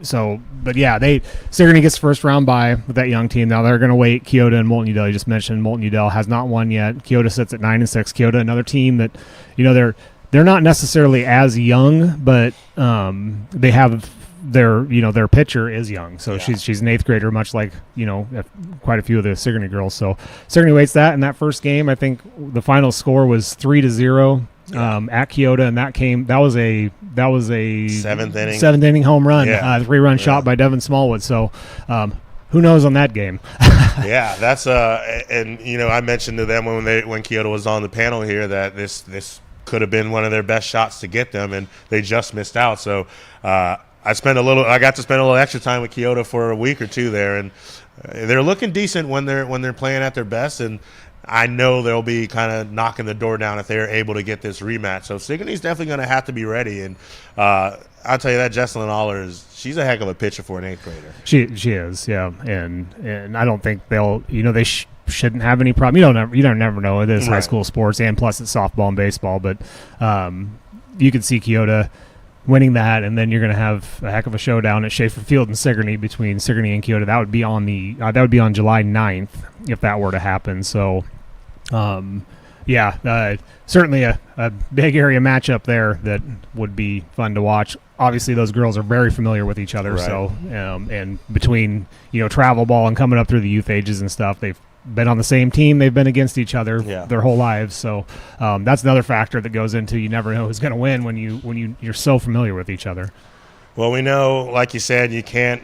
Sigourney gets first round bye with that young team. Now they're going to wait Keota and Moulton Udell. You just mentioned Moulton Udell has not won yet. Keota sits at 9-6. Keota, another team that they're not necessarily as young, but they have their pitcher is young, so she's an 8th grader, much like quite a few of the Sigourney girls. So Sigourney waits that in that first game. I think the final score was 3-0 at Keota, and that was a 7th inning home run, 3-run shot by Devin Smallwood. So. Who knows on that game? Yeah, that's and I mentioned to them when Keota was on the panel here that this could have been one of their best shots to get them, and they just missed out. So I got to spend a little extra time with Keota for a week or two there, and they're looking decent when they're playing at their best. And I know they'll be kind of knocking the door down if they're able to get this rematch. So Sigourney's definitely going to have to be ready. And I'll tell you that Jesselyn Aller she's a heck of a pitcher for an 8th grader. She is, yeah. And I don't think they'll they shouldn't have any problem. You don't never know. It is high school sports, and plus it's softball and baseball. But you can see Keota winning that, and then you're going to have a heck of a showdown at Schaefer Field in Sigourney between Sigourney and Keota. That would be on July 9th if that were to happen. So. Certainly a big area matchup there that would be fun to watch. Obviously, those girls are very familiar with each other. Right. So, and between travel ball and coming up through the youth ages and stuff, they've been on the same team. They've been against each other their whole lives. So that's another factor that goes into you never know who's going to win when you're so familiar with each other. Well, we know, like you said, you can't,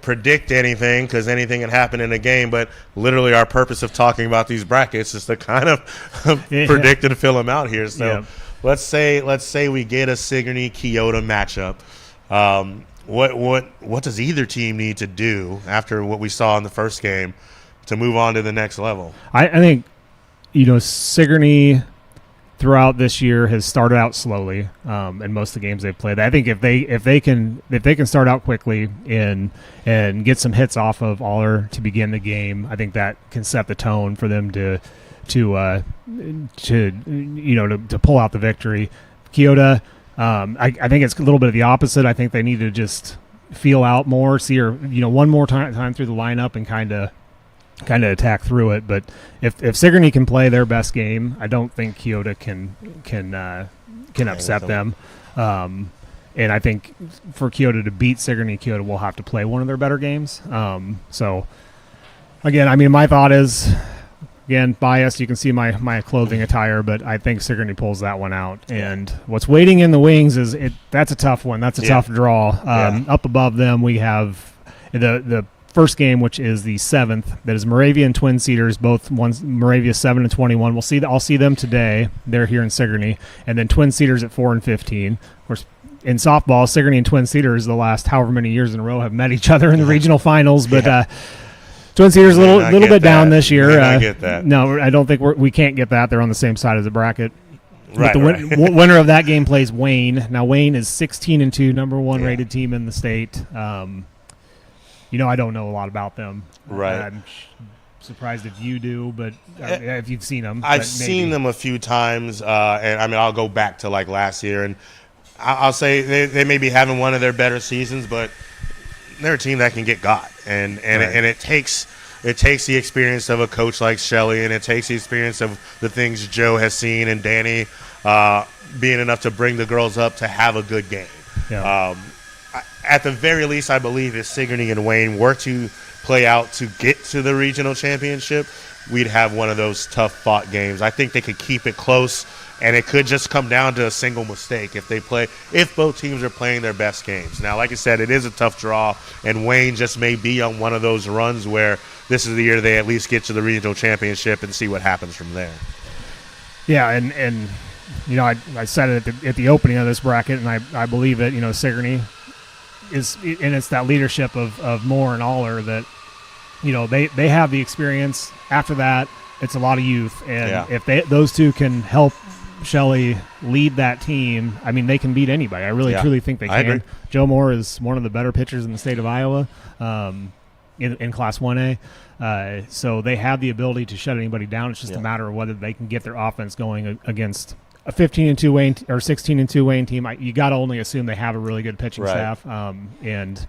predict anything because anything can happen in a game. But literally, our purpose of talking about these brackets is to kind of predict and fill them out here. So let's say we get a Sigourney Keota matchup. What does either team need to do after what we saw in the first game to move on to the next level? I think, Sigourney throughout this year has started out slowly in most of the games they've played. I think if they can start out quickly and get some hits off of Aller to begin the game, I think that can set the tone for them to pull out the victory. Keota, I think it's a little bit of the opposite. I think they need to just feel out more, see her one more time through the lineup and kind of attack through it. But if Sigourney can play their best game, I don't think Keota can upset them. And I think for Keota to beat Sigourney, Keota will have to play one of their better games. So, again, I mean, my thought is, again, biased. You can see my clothing attire, but I think Sigourney pulls that one out. And what's waiting in the wings is that's a tough one. That's a tough draw. Up above them, we have the first game, which is the 7th. That is Moravia and Twin Cedars. Both one's Moravia 7-21. I'll see them today. They're here in Sigourney, and then Twin Cedars at 4-15. Of course, in softball, Sigourney and Twin Cedars the last however many years in a row have met each other in the regional finals, but. Twin Cedars a little bit down this year. I get that. No, I don't think we can't get that. They're on the same side of the bracket. Right. But the winner of that game plays Wayne. Now Wayne is 16-2, number 1 rated team in the state. I don't know a lot about them. Right. I'm surprised if you do, but if you've seen them. I've seen them a few times, and I mean I'll go back to like last year, and I'll say they may be having one of their better seasons, but they're a team that can get got, and it takes the experience of a coach like Shelley, and it takes the experience of the things Joe has seen and Danny being enough to bring the girls up to have a good game. Yeah. At the very least, I believe if Sigourney and Wayne were to play out to get to the regional championship, we'd have one of those tough fought games. I think they could keep it close. And it could just come down to a single mistake if both teams are playing their best games. Now, like I said, it is a tough draw, and Wayne just may be on one of those runs where this is the year they at least get to the regional championship and see what happens from there. Yeah, and I said it at the opening of this bracket, and I believe it. Sigourney is, and it's that leadership of Moore and Aller that they have the experience. After that, it's a lot of youth, and if those two can help Shelley lead that team, I mean, they can beat anybody. I really truly think they can. I agree. Joe Moore is one of the better pitchers in the state of Iowa in Class 1A. So they have the ability to shut anybody down. It's just a matter of whether they can get their offense going against a 15-2 Wayne or 16-2 Wayne team. You got to only assume they have a really good pitching staff and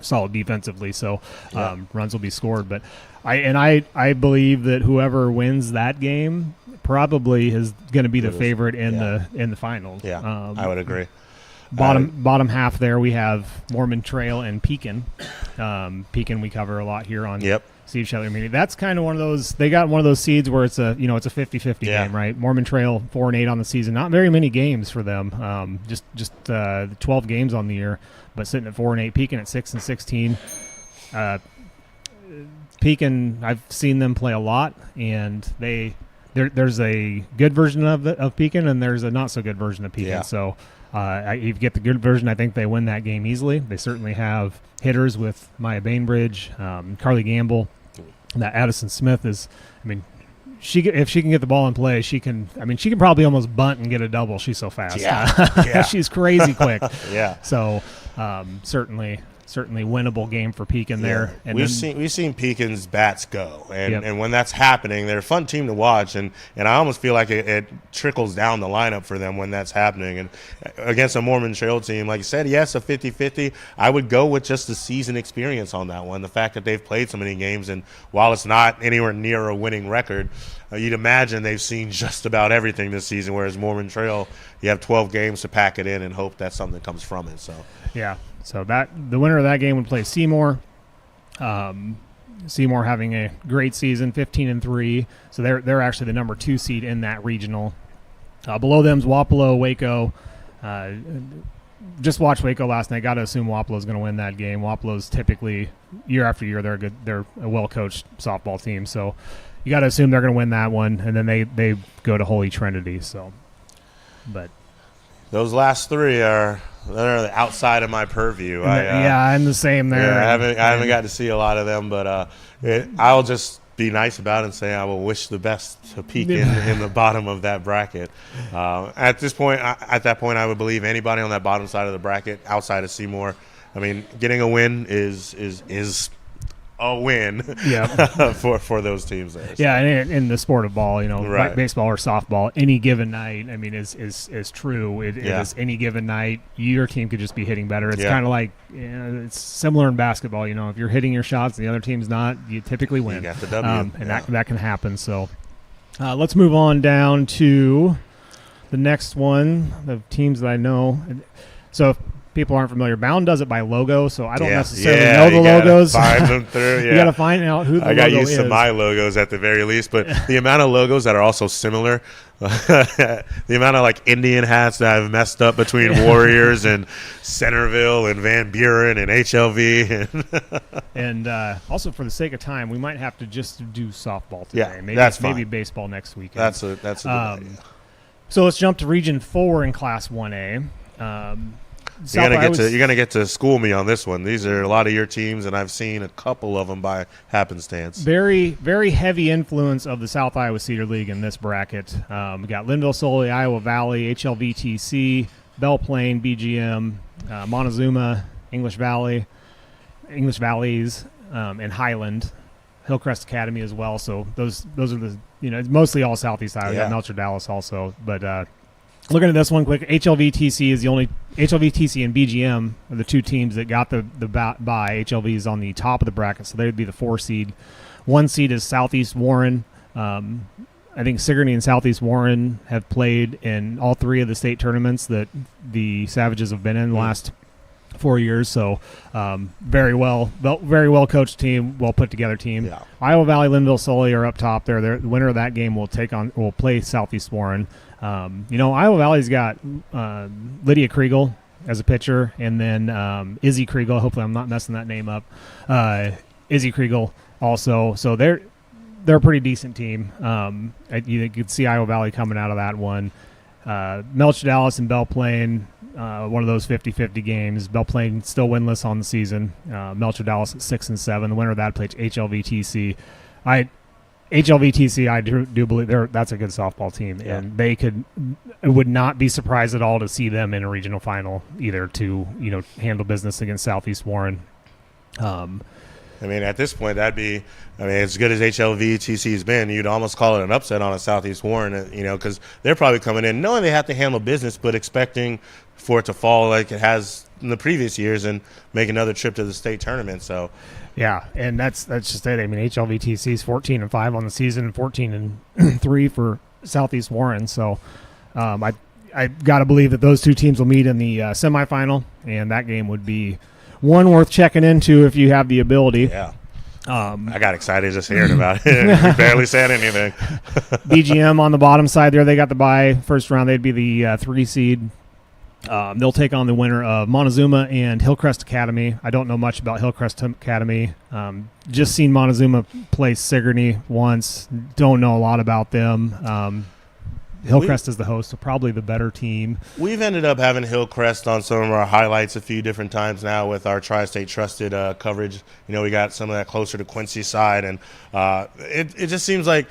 solid defensively. So runs will be scored. But I believe that whoever wins that game probably is going to be the favorite in the finals. Yeah, I would agree. Bottom half there we have Mormon Trail and Pekin. Pekin we cover a lot here on Steve Shelley. I mean, that's kind of one of those. They got one of those seeds where it's a 50-50 game, right? Mormon Trail 4-8 on the season. Not very many games for them. Just 12 games on the year, but sitting at 4-8. Pekin at 6-16. Pekin, I've seen them play a lot, and there's a good version of Pekin, and there's a not so good version of Pekin. Yeah. So if you get the good version, I think they win that game easily. They certainly have hitters with Maya Bainbridge, Carly Gamble. That Addison Smith is, I mean, if she can get the ball in play, she can probably almost bunt and get a double. She's so fast. Yeah. She's crazy quick. Yeah. So certainly winnable game for Pekin there. And we've seen Pekin's bats go, and when that's happening, they're a fun team to watch, and I almost feel like it trickles down the lineup for them when that's happening. And against a Mormon Trail team, like you said, yes, a 50-50. I would go with just the season experience on that one, the fact that they've played so many games, and while it's not anywhere near a winning record, you'd imagine they've seen just about everything this season, whereas Mormon Trail, you have 12 games to pack it in and hope that something comes from it. So yeah. So the winner of that game would play Seymour. Seymour having a great season, 15-3. So they're actually the number 2 seed in that regional. Below them's Wapello, Waco. Just watched Waco last night. Got to assume Wapello's going to win that game. Wapello's typically year after year they're a well coached softball team. So you got to assume they're going to win that one, and then they go to Holy Trinity. So, but those last three they're outside of my purview. I'm the same there. Yeah, I haven't got to see a lot of them, but I'll just be nice about it and say I will wish the best to Pekin in the bottom of that bracket. At that point, I would believe anybody on that bottom side of the bracket outside of Seymour. I mean, getting a win is a win for those teams there. So. Yeah, and in the sport of ball, right. Baseball or softball, any given night, I mean, is true. It is any given night, your team could just be hitting better. It's kind of like, it's similar in basketball. If you're hitting your shots and the other team's not, you typically win. You got the W. And that can happen. So let's move on down to the next one, the teams that I know. So if people aren't familiar, Bound does it by logo, so I don't necessarily Yeah, know the you gotta logos. find them through. Yeah. You got to find out who the I got logo used is. to my logos at the very least, but the amount of logos that are also similar, the amount of like Indian hats that I've messed up between Warriors and Centerville and Van Buren and HLV. And also, for the sake of time, we might have to just do softball today. Yeah, maybe, that's fine. maybe baseball next weekend. That's a good idea. So let's jump to Region 4 in Class 1A. You're gonna get to school me on this one. These are a lot of your teams, and I've seen a couple of them by happenstance. Very, very heavy influence of the South Iowa Cedar League in this bracket. We got Linville, Sully, Iowa Valley, HLVTC, Belle Plaine, BGM, Montezuma, English Valleys, and Highland, Hillcrest Academy as well. So those are the it's mostly all Southeast Iowa. Yeah. Yeah. Melcher Dallas also, but. Looking at this one quick, HLVTC is the only HLVTC and BGM are the two teams that got the bye. HLV is on the top of the bracket, so they'd be the 4 seed. 1 seed is Southeast Warren. I think Sigourney and Southeast Warren have played in all 3 of the state tournaments that the Savages have been in the last 4 years. So very well coached team, well put together team. Yeah. Iowa Valley, Linville, Sully are up top there. The winner of that game will play Southeast Warren. Iowa Valley's got Lydia Kriegel as a pitcher, and then Izzy Kriegel. Hopefully, I'm not messing that name up. Izzy Kriegel also. So they're a pretty decent team. You could see Iowa Valley coming out of that one. Melcher Dallas and Belle Plaine, one of those 50-50 games. Belle Plaine still winless on the season. Melcher Dallas at 6-7. The winner of that plays HLVTC. HLVTC, I do believe that's a good softball team, and I would not be surprised at all to see them in a regional final either to handle business against Southeast Warren. I mean, at this point, that'd be, as good as HLVTC's been, you'd almost call it an upset on a Southeast Warren, because they're probably coming in knowing they have to handle business, but expecting for it to fall like it has in the previous years and make another trip to the state tournament. So, yeah, and that's just it. I mean, HLVTC's 14-5 on the season, 14-3 for Southeast Warren. So, I got to believe that those two teams will meet in the semifinal, and that game would be one worth checking into if you have the ability. Yeah. I got excited just hearing about it. We barely said anything. BGM on the bottom side there, they got the bye first round. They'd be the 3 seed. They'll take on the winner of Montezuma and Hillcrest Academy. I don't know much about Hillcrest Academy. Just seen Montezuma play Sigourney once. Don't know a lot about them. Hillcrest is the host, so probably the better team. We've ended up having Hillcrest on some of our highlights a few different times now with our Tri-State Trusted coverage. We got some of that closer to Quincy side, and it just seems like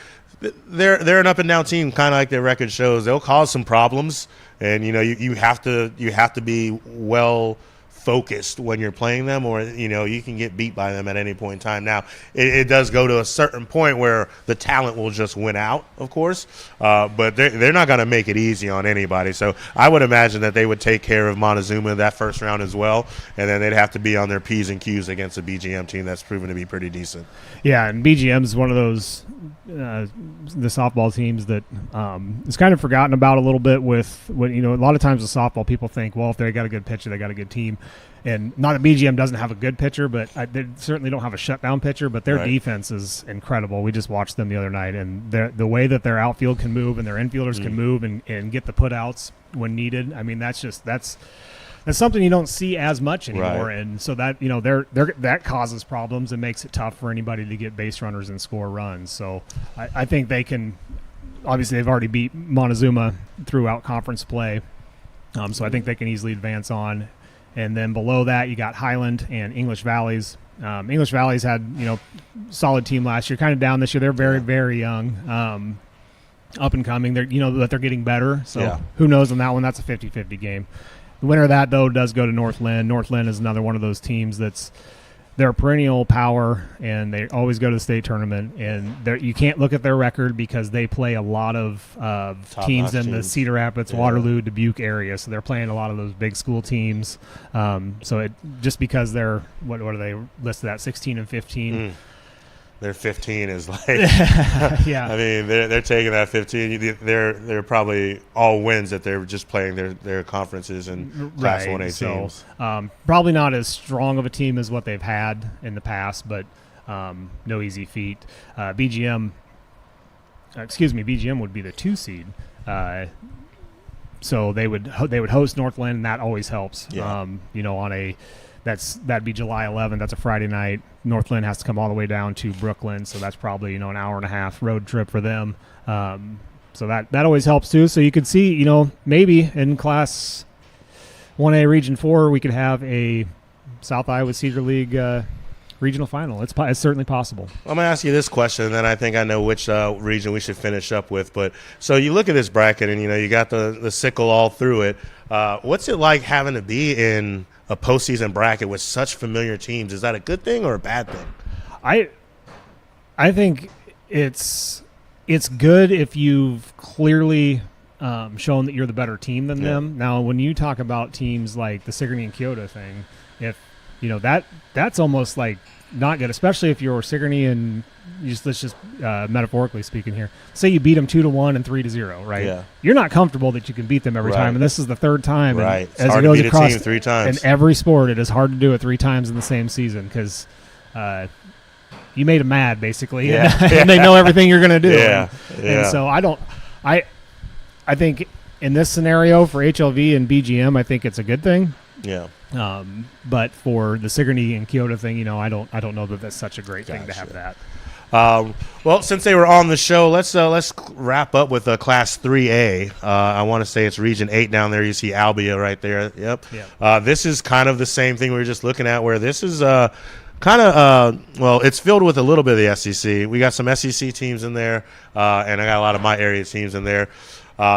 they're an up and down team, kind of like their record shows. They'll cause some problems, and you have to be well focused when you're playing them, or you can get beat by them at any point in time. Now it does go to a certain point where the talent will just win out, of course, but they're not going to make it easy on anybody. So I would imagine that they would take care of Montezuma that first round as well, and then they'd have to be on their P's and Q's against a BGM team that's proven to be pretty decent. Yeah, and BGM is one of those the softball teams that is kind of forgotten about a little bit with what a lot of times with softball people think, well, if they got a good pitcher, they got a good team. And not that BGM doesn't have a good pitcher, but they certainly don't have a shutdown pitcher, but their defense is incredible. We just watched them the other night, and the way that their outfield can move and their infielders can move and get the putouts when needed. I mean, that's something you don't see as much anymore. Right. And so that, that causes problems and makes it tough for anybody to get base runners and score runs. So I think they can, obviously they've already beat Montezuma throughout conference play. So I think they can easily advance on. And then below that, you got Highland and English Valleys. English Valleys had, solid team last year, kind of down this year. They're very, very young, up and coming. They're, that they're getting better. So who knows on that one? That's a 50-50 game. The winner of that, though, does go to Northland. Northland is another one of those teams they're a perennial power, and they always go to the state tournament. And you can't look at their record because they play a lot of teams in the Cedar Rapids, Waterloo, Dubuque area. So they're playing a lot of those big school teams. So just because they're what are they listed at 16-15? their 15 is like, Yeah. I mean, they're taking that 15. They're probably all wins that they're just playing their conferences and Class 1A teams. Probably not as strong of a team as what they've had in the past, but no easy feat. BGM would be the 2 seed. So they would host Northland, and that always helps. Yeah. That'd be July 11th. That's a Friday night. Northland has to come all the way down to Brooklyn, so that's probably an hour and a half road trip for them. So that always helps too. So you could see, maybe in Class 1A Region 4 we could have a South Iowa Cedar League regional final. It's certainly possible. I'm going to ask you this question, and then I think I know which region we should finish up with. But so you look at this bracket, and you got the sickle all through it. What's it like having to be in a postseason bracket with such familiar teams? Is that a good thing or a bad thing? I think it's good if you've clearly shown that you're the better team than them. Now, when you talk about teams like the Sigourney and Kyoto thing, if that's almost like not good, especially if you're Sigourney and let's just metaphorically speaking here. Say you beat them 2-1 and 3-0, right? Yeah. You're not comfortable that you can beat them every time, and this is the third time. Right. And It's hard to beat a team 3 times. In every sport, it is hard to do it 3 times in the same season because you made them mad basically, and they know everything you're going to do. And so I think in this scenario for HLV and BGM, I think it's a good thing. Yeah. But for the Sigourney and Kyoto thing, I don't know that that's such a great thing to have that. Well, since they were on the show, let's wrap up with Class 3A. I want to say it's Region 8 down there. You see Albia right there. Yep. This is kind of the same thing we were just looking at, where this is it's filled with a little bit of the SEC. We got some SEC teams in there, and I got a lot of my area teams in there.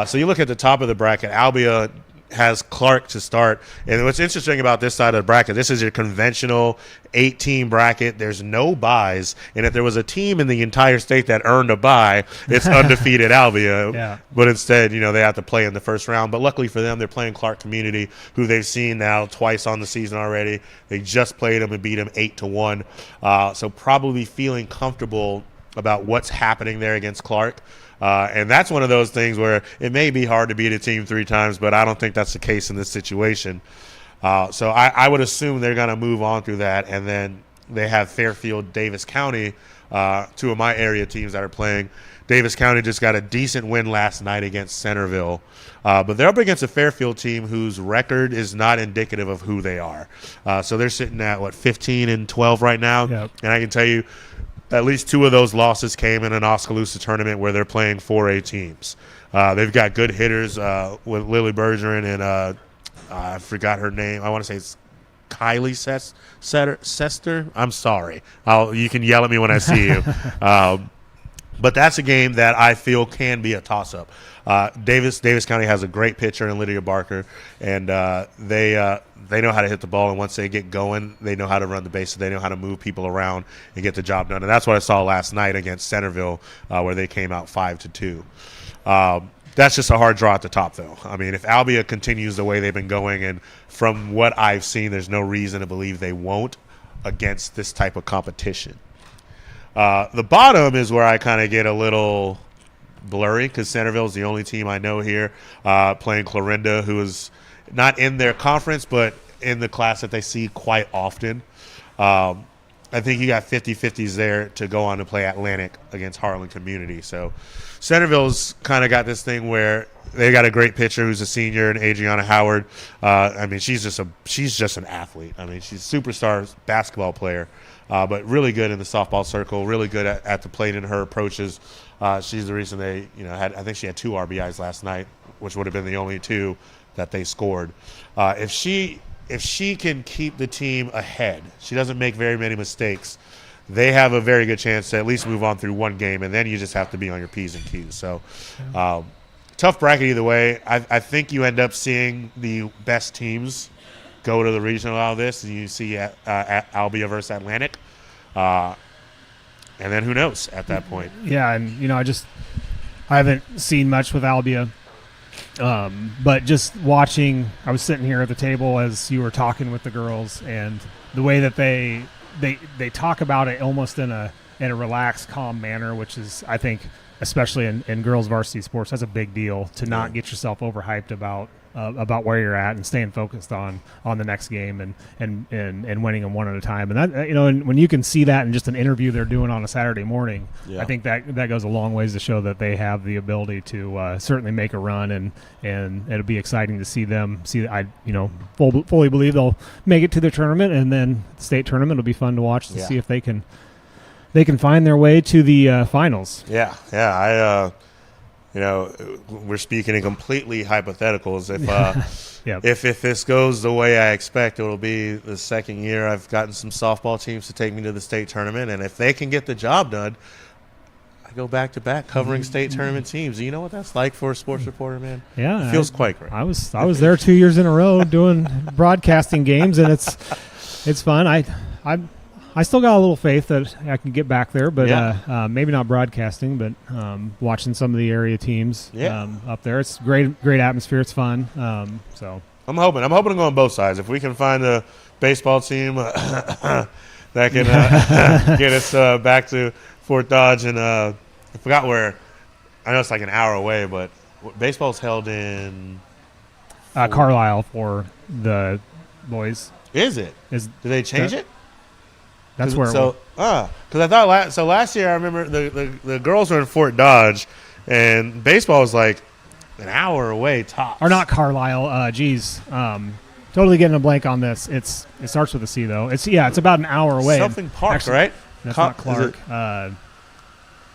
So you look at the top of the bracket, Albia has Clark to start. And what's interesting about this side of the bracket, this is your conventional 8-team bracket. There's no buys. And if there was a team in the entire state that earned a bye, it's undefeated Albia. Yeah. But instead, they have to play in the first round. But luckily for them, they're playing Clark Community, who they've seen now twice on the season already. They just played them and beat them 8-1. So probably feeling comfortable about what's happening there against Clark. And that's one of those things where it may be hard to beat a team 3 times, but I don't think that's the case in this situation. So I would assume they're going to move on through that. And then they have Fairfield, Davis County, 2 of my area teams that are playing. Davis County just got a decent win last night against Centerville. But they're up against a Fairfield team whose record is not indicative of who they are. So they're sitting at, 15-12 right now? Yep. And I can tell you, at least 2 of those losses came in an Oskaloosa tournament where they're playing 4A teams. They've got good hitters with Lily Bergeron and I forgot her name. I want to say it's Kylie Sester. I'm sorry. You can yell at me when I see you. But that's a game that I feel can be a toss-up. Davis County has a great pitcher in Lydia Barker, and they know how to hit the ball, and once they get going, they know how to run the bases. They know how to move people around and get the job done. And that's what I saw last night against Centerville, where they came out 5-2. That's just a hard draw at the top, though. I mean, if Albia continues the way they've been going, and from what I've seen, there's no reason to believe they won't against this type of competition. The bottom is where I kind of get a little blurry because Centerville is the only team I know here playing Clarinda, who is not in their conference, but in the class that they see quite often. I think you got 50-50s there to go on and play Atlantic against Harlan Community. So Centerville's kind of got this thing where they got a great pitcher who's a senior, and Adriana Howard. I mean, she's just an athlete. I mean, she's a superstar basketball player, but really good in the softball circle, really good at the plate in her approaches. She's the reason they, I think she had 2 RBIs last night, which would have been the only 2 that they scored. If she can keep the team ahead, she doesn't make very many mistakes, they have a very good chance to at least move on through one game, and then you just have to be on your P's and Q's. So tough bracket either way. I think you end up seeing the best teams go to the regional out of this, and you see Albia versus Atlantic. And then who knows at that point. Yeah, and, I haven't seen much with Albia. But just watching, I was sitting here at the table as you were talking with the girls, and the way that they talk about it almost in a in a relaxed, calm manner, which is, I think, especially in girls varsity sports, that's a big deal to not get yourself overhyped about where you're at and staying focused on the next game and winning them one at a time. And that, and when you can see that in just an interview they're doing on a Saturday morning, I think that goes a long ways to show that they have the ability to certainly make a run, and it'll be exciting to see them. Fully believe they'll make it to the tournament, and then the state tournament will be fun to watch to see if they can find their way to the finals. We're speaking in completely hypotheticals. If this goes the way I expect, it'll be the second year I've gotten some softball teams to take me to the state tournament, and if they can get the job done, I go back to back covering state tournament teams. You know what that's like for a sports reporter, man? Yeah, it feels quite great. I was there 2 years in a row doing broadcasting games, and it's fun. I still got a little faith that I can get back there, but maybe not broadcasting, but watching some of the area teams up there. It's great atmosphere. It's fun. So I'm hoping to go on both sides. If we can find a baseball team that can get us back to Fort Dodge, and I forgot where. I know it's like an hour away, but baseball's held in Carlisle for the boys. Is it? Did they change it? That's where. Because I thought last year I remember the girls were in Fort Dodge, and baseball was like an hour away tops. Or not Carlisle. Totally getting a blank on this. It starts with a C though. It's about an hour away. Something Park, actually, right? That's not Clark.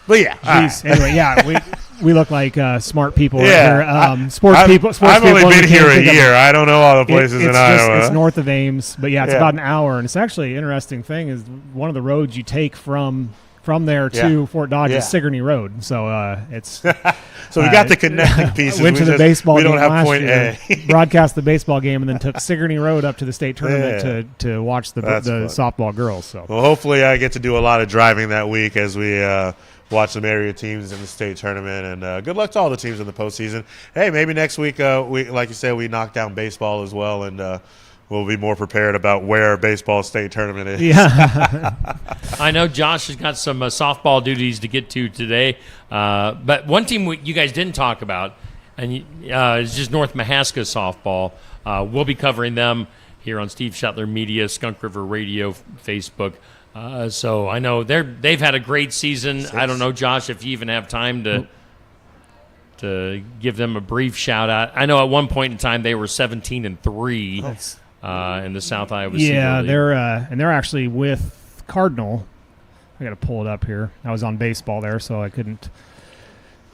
But yeah. Geez, anyway, we look like smart people. Yeah, right here. Sports people. I've only been here a year. I don't know all the places in Iowa. It's north of Ames, but it's about an hour. And it's actually an interesting thing is one of the roads you take from there to Fort Dodge is Sigourney Road. So it's so we got the connecting pieces. Went to the baseball game last point year, A. broadcast the baseball game, and then took Sigourney Road up to the state tournament to watch the softball girls. So well, hopefully I get to do a lot of driving that week as we watch some area teams in the state tournament, and good luck to all the teams in the postseason. Hey, maybe next week, like you said, we knock down baseball as well, and we'll be more prepared about where baseball state tournament is. Yeah. I know Josh has got some softball duties to get to today, but one team you guys didn't talk about, and it's just North Mahaska softball. We'll be covering them here on Steve Shetler Media, Skunk River Radio, Facebook. So I know they've had a great season. I don't know, Josh, if you even have time to give them a brief shout out. I know at one point in time they were 17-3 in the South Iowa Cedar League. Yeah, they're actually with Cardinal. I got to pull it up here. I was on baseball there, so I couldn't.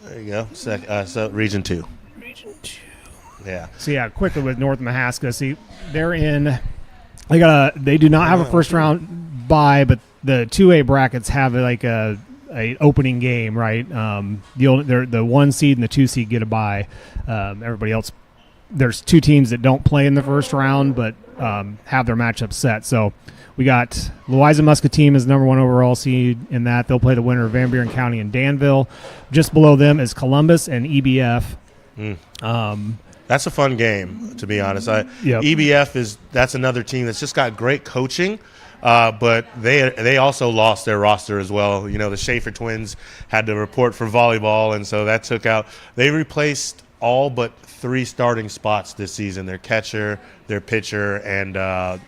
There you go. So Region 2. Region 2. Yeah. So quickly with North Mahaska. See, they're in. They do not have a first round bye, but the 2A brackets have like a opening game, right? The 1 seed and the 2 seed get a bye. Everybody else, there's 2 teams that don't play in the first round, but have their matchup set. So we got Louisa Muscatine is number 1 overall seed in that. They'll play the winner of Van Buren County and Danville. Just below them is Columbus and EBF. That's a fun game, to be honest. EBF that's another team that's just got great coaching. But they also lost their roster as well. You know, the Schaefer twins had to report for volleyball, and so that took out. They replaced all but 3 starting spots this season: their catcher, their pitcher, and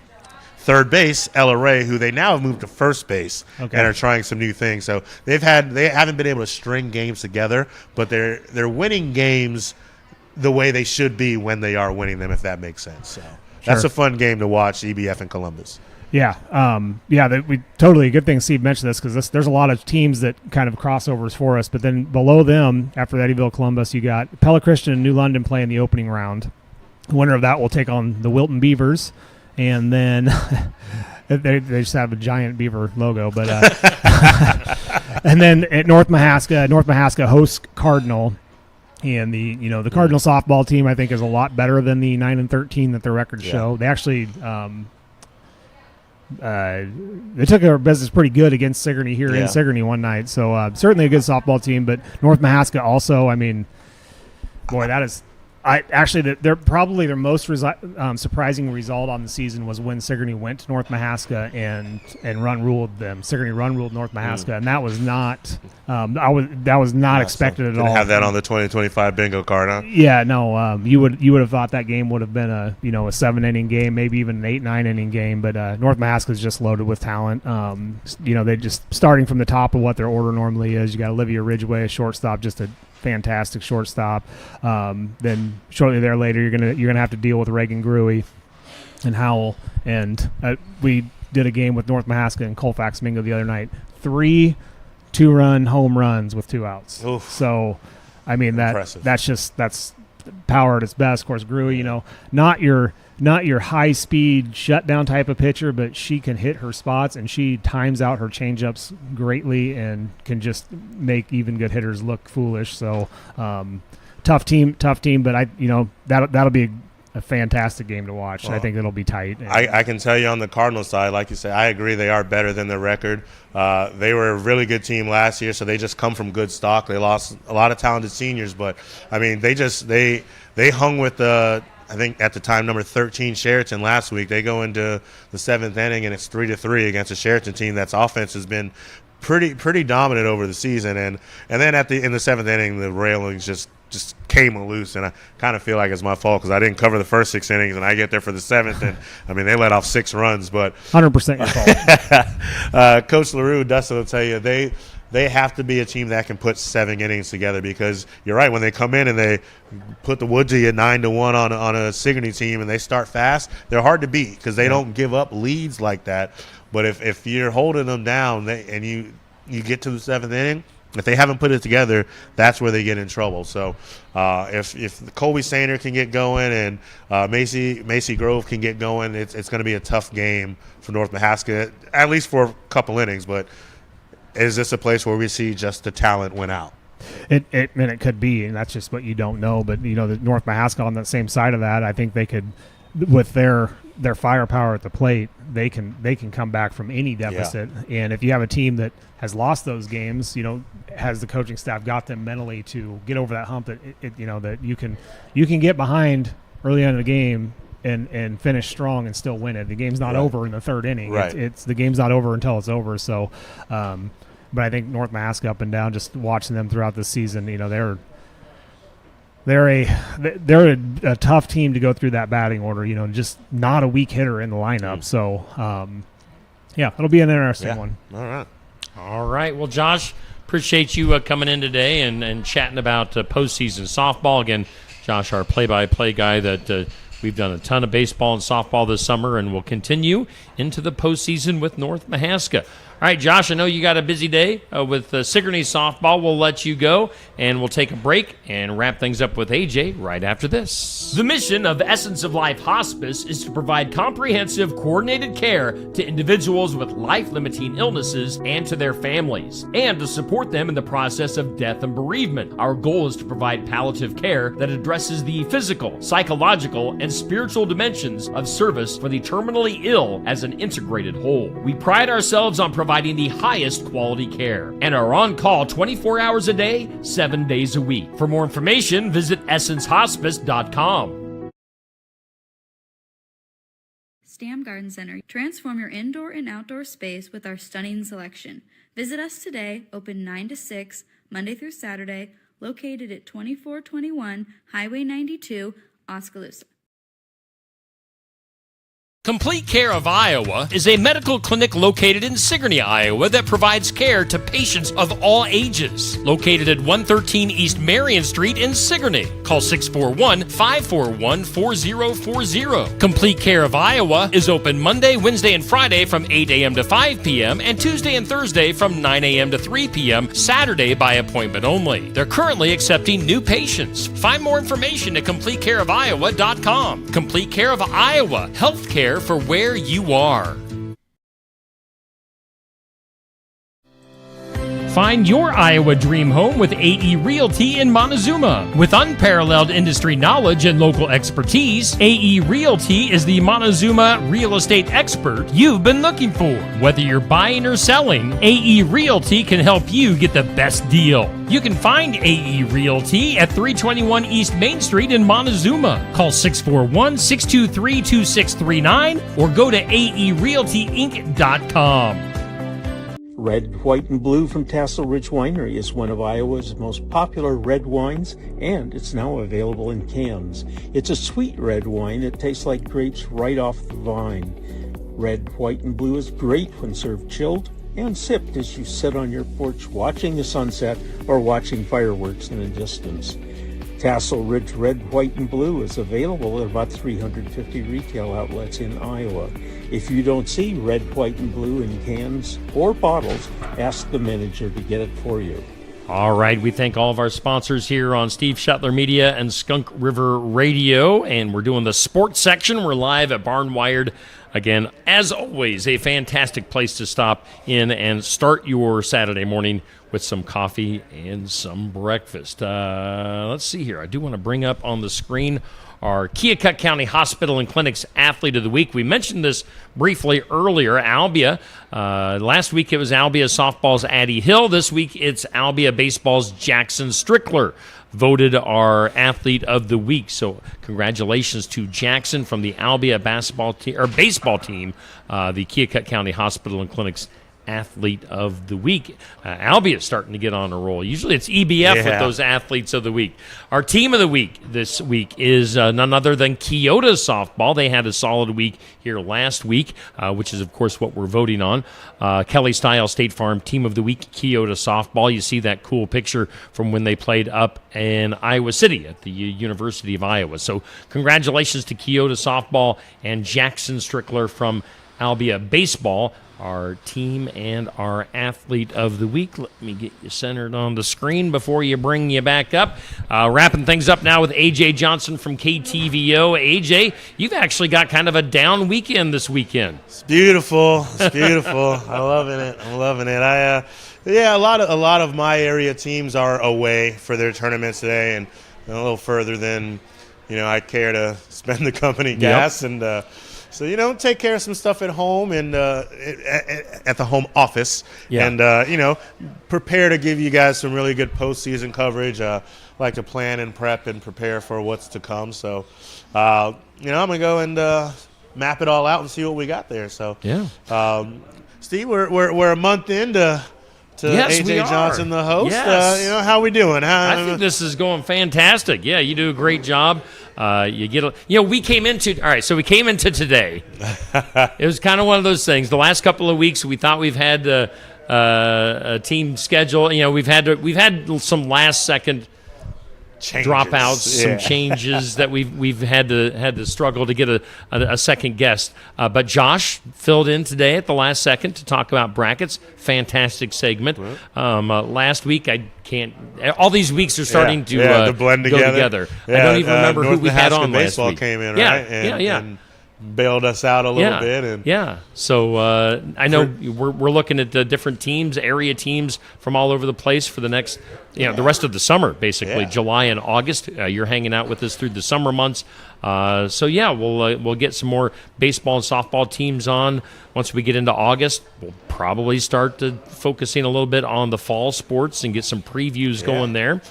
third base, Ella Ray, who they now have moved to first base and are trying some new things. So they haven't been able to string games together, but they're winning games the way they should be when they are winning them, if that makes sense. So that's a fun game to watch, EBF and Columbus. Yeah, we totally. Good thing Steve mentioned this because there's a lot of teams that kind of crossovers for us. But then below them, after Eddyville, Columbus, you got Pella Christian and New London playing the opening round. The winner of that will take on the Wilton Beavers, and then they just have a giant beaver logo. But and then at North Mahaska hosts Cardinal. And the Cardinal softball team I think is a lot better than the 9-13 that their records show. They actually they took their business pretty good against Sigourney here in Sigourney one night. So certainly a good softball team. But North Mahaska also, I mean, boy, that is. Probably their most surprising result on the season was when Sigourney went to North Mahaska and run ruled them. Sigourney run ruled North Mahaska, and that was not expected at all. Didn't have that on the 2025 bingo card, huh? Yeah, no. You would have thought that game would have been a 7-inning game, maybe even an 8-9-inning game. But North Mahaska is just loaded with talent. They just starting from the top of what their order normally is. You got Olivia Ridgway, a shortstop, just a fantastic shortstop. Then shortly later, you're gonna have to deal with Reagan Gruey and Howell. And we did a game with North Mahaska and Colfax Mingo the other night. 3 2-run home runs with 2 outs. Oof. So, I mean Impressive. that's power at its best. Of course, Gruey, not your high-speed shutdown type of pitcher, but she can hit her spots, and she times out her changeups greatly and can just make even good hitters look foolish. So tough team, but that'll be a fantastic game to watch. Well, I think it'll be tight. I can tell you on the Cardinals side, like you said, I agree they are better than their record. They were a really good team last year, so they just come from good stock. They lost a lot of talented seniors, but I mean they hung with I think at the time number 13 Sheraton last week. They go into the 7th inning and it's 3-3 against a Sheraton team that's offense has been pretty dominant over the season. And then in the 7th inning, the railings just came loose, and I kind of feel like it's my fault because I didn't cover the first 6 innings, and I get there for the 7th, and I mean they let off 6 runs, but 100% your fault. Coach LaRue, Dustin will tell you they have to be a team that can put 7 innings together, because you're right, when they come in and they put the wood to you 9-1 on a Sigourney team and they start fast, they're hard to beat because they don't give up leads like that. But if you're holding them down and you get to the 7th inning, if they haven't put it together, that's where they get in trouble. So if Colby Sainer can get going and Macy Grove can get going, it's going to be a tough game for North Mahaska, at least for a couple innings. But is this a place where we see just the talent win out? It could be, and that's just what you don't know. But the North Mahaska on the same side of that, I think they could, with their firepower at the plate, they can come back from any deficit. Yeah. And if you have a team that has lost those games, has the coaching staff got them mentally to get over that hump that that you can get behind early on in the game and finish strong and still win it. The game's not over in the 3rd inning. Right. It's the game's not over until it's over. So, but I think North Mahaska up and down, just watching them throughout the season, they're a tough team to go through that batting order. Just not a weak hitter in the lineup. So, it'll be an interesting one. All right. Well, Josh, appreciate you coming in today and chatting about postseason softball. Again, Josh, our play-by-play guy that we've done a ton of baseball and softball this summer, and we'll continue into the postseason with North Mahaska. All right, Josh, I know you got a busy day with Sigourney softball. We'll let you go, and we'll take a break and wrap things up with AJ right after this. The mission of Essence of Life Hospice is to provide comprehensive, coordinated care to individuals with life-limiting illnesses and to their families, and to support them in the process of death and bereavement. Our goal is to provide palliative care that addresses the physical, psychological, and spiritual dimensions of service for the terminally ill as an integrated whole. We pride ourselves on providing the highest quality care and are on call 24 hours a day, 7 days a week. For more information, visit essencehospice.com. Stam Garden Center. Transform your indoor and outdoor space with our stunning selection. Visit us today, open 9 to 6, Monday through Saturday, located at 2421 Highway 92, Oskaloosa. Complete Care of Iowa is a medical clinic located in Sigourney, Iowa that provides care to patients of all ages. Located at 113 East Marion Street in Sigourney. Call 641-541-4040. Complete Care of Iowa is open Monday, Wednesday, and Friday from 8 a.m. to 5 p.m. and Tuesday and Thursday from 9 a.m. to 3 p.m. Saturday by appointment only. They're currently accepting new patients. Find more information at CompleteCareOfIowa.com. Complete Care of Iowa. Health care for where you are. Find your Iowa dream home with AE Realty in Montezuma. With unparalleled industry knowledge and local expertise, AE Realty is the Montezuma real estate expert you've been looking for. Whether you're buying or selling, AE Realty can help you get the best deal. You can find AE Realty at 321 East Main Street in Montezuma. Call 641-623-2639 or go to aerealtyinc.com. Red, White, and Blue from Tassel Ridge Winery is one of Iowa's most popular red wines, and it's now available in cans. It's a sweet red wine that tastes like grapes right off the vine. Red, White, and Blue is great when served chilled and sipped as you sit on your porch watching the sunset or watching fireworks in the distance. Tassel Ridge Red, White, and Blue is available at about 350 retail outlets in Iowa. If you don't see Red, White, and Blue in cans or bottles, ask the manager to get it for you. All right, we thank all of our sponsors here on Steve Shetler Media and Skunk River Radio, and we're doing the sports section. We're live at Barnwired. Again, as always, a fantastic place to stop in and start your Saturday morning with some coffee and some breakfast. Let's see here. I do want to bring up on the screen our Keokuk County Hospital and Clinic's Athlete of the Week. We mentioned this briefly earlier, Albia. Last week it was Albia softball's Addie Hill. This week it's Albia baseball's Jackson Strickler, voted our Athlete of the Week. So congratulations to Jackson from the Albia baseball team, the Keokuk County Hospital and Clinic's Athlete of the Week. Albia is starting to get on a roll. Usually it's EBF with those Athletes of the Week. Our Team of the Week this week is none other than Keota softball. They had a solid week here last week, which is, of course, what we're voting on. Kelly Style State Farm Team of the Week, Keota softball. You see that cool picture from when they played up in Iowa City at the University of Iowa. So congratulations to Keota softball and Jackson Strickler from Albia baseball, our team and our Athlete of the Week. Let me get you centered on the screen before you bring you back up. Wrapping things up now with A.J. Johnson from KTVO. A.J., you've actually got kind of a down weekend this weekend. It's beautiful. It's beautiful. I'm loving it. I'm loving it. A lot of my area teams are away for their tournaments today, and a little further than I care to spend the company gas. Yep. And so, take care of some stuff at home and at the home office. Yeah. And, prepare to give you guys some really good postseason coverage. Like to plan and prep and prepare for what's to come. So, I'm going to go and map it all out and see what we got there. So, Steve, we're a month into yes, A.J. Johnson, the host. Yes. How we doing? I think this is going fantastic. Yeah, you do a great job. We came into today. It was kind of one of those things. The last couple of weeks, we thought we've had a team schedule. We've had some last second changes. Dropouts, some changes that we've had to struggle to get a second guest. But Josh filled in today at the last second to talk about brackets. Fantastic segment. Last week all these weeks are starting to blend together. I don't even remember who we had on last week. Came in, right? And bailed us out a little bit. So I know we're looking at different teams, area teams from all over the place for the next, the rest of the summer, basically, July and August. You're hanging out with us through the summer months. We'll get some more baseball and softball teams on. Once we get into August, we'll probably start focusing a little bit on the fall sports and get some previews going there.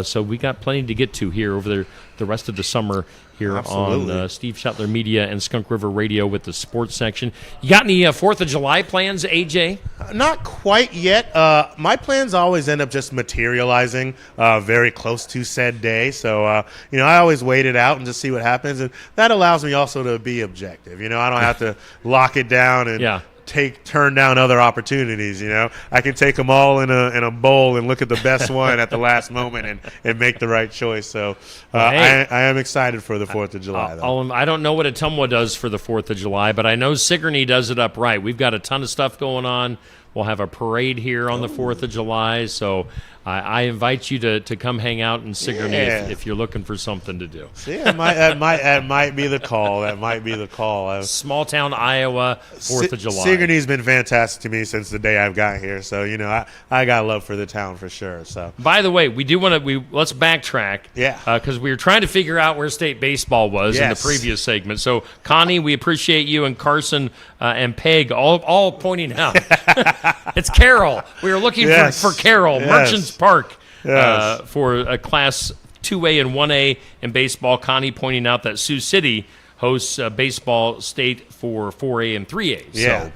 So we got plenty to get to here over the rest of the summer here on Steve Shetler Media and Skunk River Radio with the sports section. You got any 4th of July plans, AJ? Not quite yet. My plans always end up just materializing very close to said day. So, I always wait it out and just see what happens. And that allows me also to be objective. I don't have to lock it down and turn down other opportunities. I can take them all in a bowl and look at the best one at the last moment and make the right choice. So I am excited for the 4th of July. Though. I don't know what Ottumwa does for the 4th of July, but I know Sigourney does it up right. We've got a ton of stuff going on. We'll have a parade here on the 4th of July. So I invite you to come hang out in Sigourney if you're looking for something to do. See, that might be the call. That might be the call. Small town Iowa, 4th of July. Sigourney's been fantastic to me since the day I've got here. So I got love for the town for sure. So by the way, we do want to let's backtrack. Yeah. Because we were trying to figure out where state baseball was in the previous segment. So Connie, we appreciate you, and Carson and Peg all pointing out it's Carroll. We were looking for Carroll Merchants Park for a Class 2A and 1A in baseball. Connie pointing out that Sioux City hosts baseball state for 4A and 3A. Yeah. So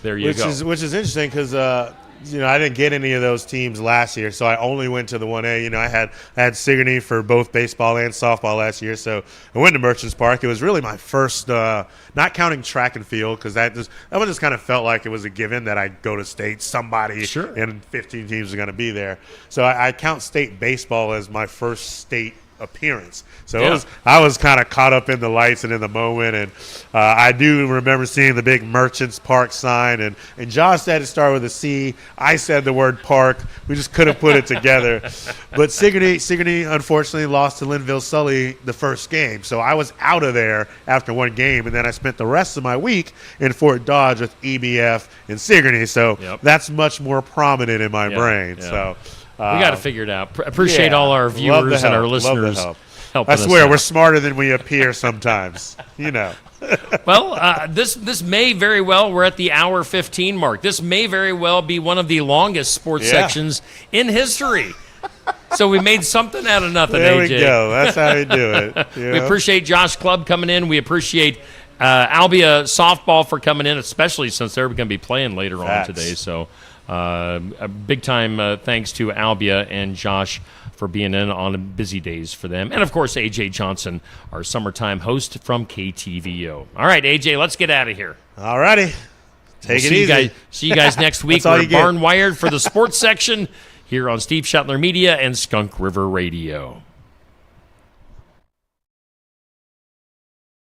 there you go. Which is interesting because I didn't get any of those teams last year, so I only went to the 1A. I had Sigourney for both baseball and softball last year, so I went to Merchants Park. It was really my first, not counting track and field, because that one just kind of felt like it was a given that I'd go to state. Somebody and 15 teams are going to be there. So I count state baseball as my first state appearance. So I was kind of caught up in the lights and in the moment, and I do remember seeing the big Merchants Park sign, and Josh said it started with a C. I said the word park. We just couldn't put it together. But Sigourney unfortunately lost to Linville Sully the first game, so I was out of there after one game, and then I spent the rest of my week in Fort Dodge with EBF and Sigourney, so that's much more prominent in my brain. Yeah. So we got to figure it out. Appreciate all our viewers and our listeners helping us. I swear, out. we're smarter than we appear sometimes. Well, this may very well, we're at the hour 15 mark. This may very well be one of the longest sports sections in history. So we made something out of nothing, there AJ. We go. That's how we do it. We appreciate Josh Clubb coming in. We appreciate Albia softball for coming in, especially since they're going to be playing later on today. So a big time thanks to Albia and Josh for being in on busy days for them. And, of course, A.J. Johnson, our summertime host from KTVO. All right, A.J., let's get out of here. All righty. Take it easy. See you guys next week. We're Barn Wired for the sports section here on Steve Shetler Media and Skunk River Radio.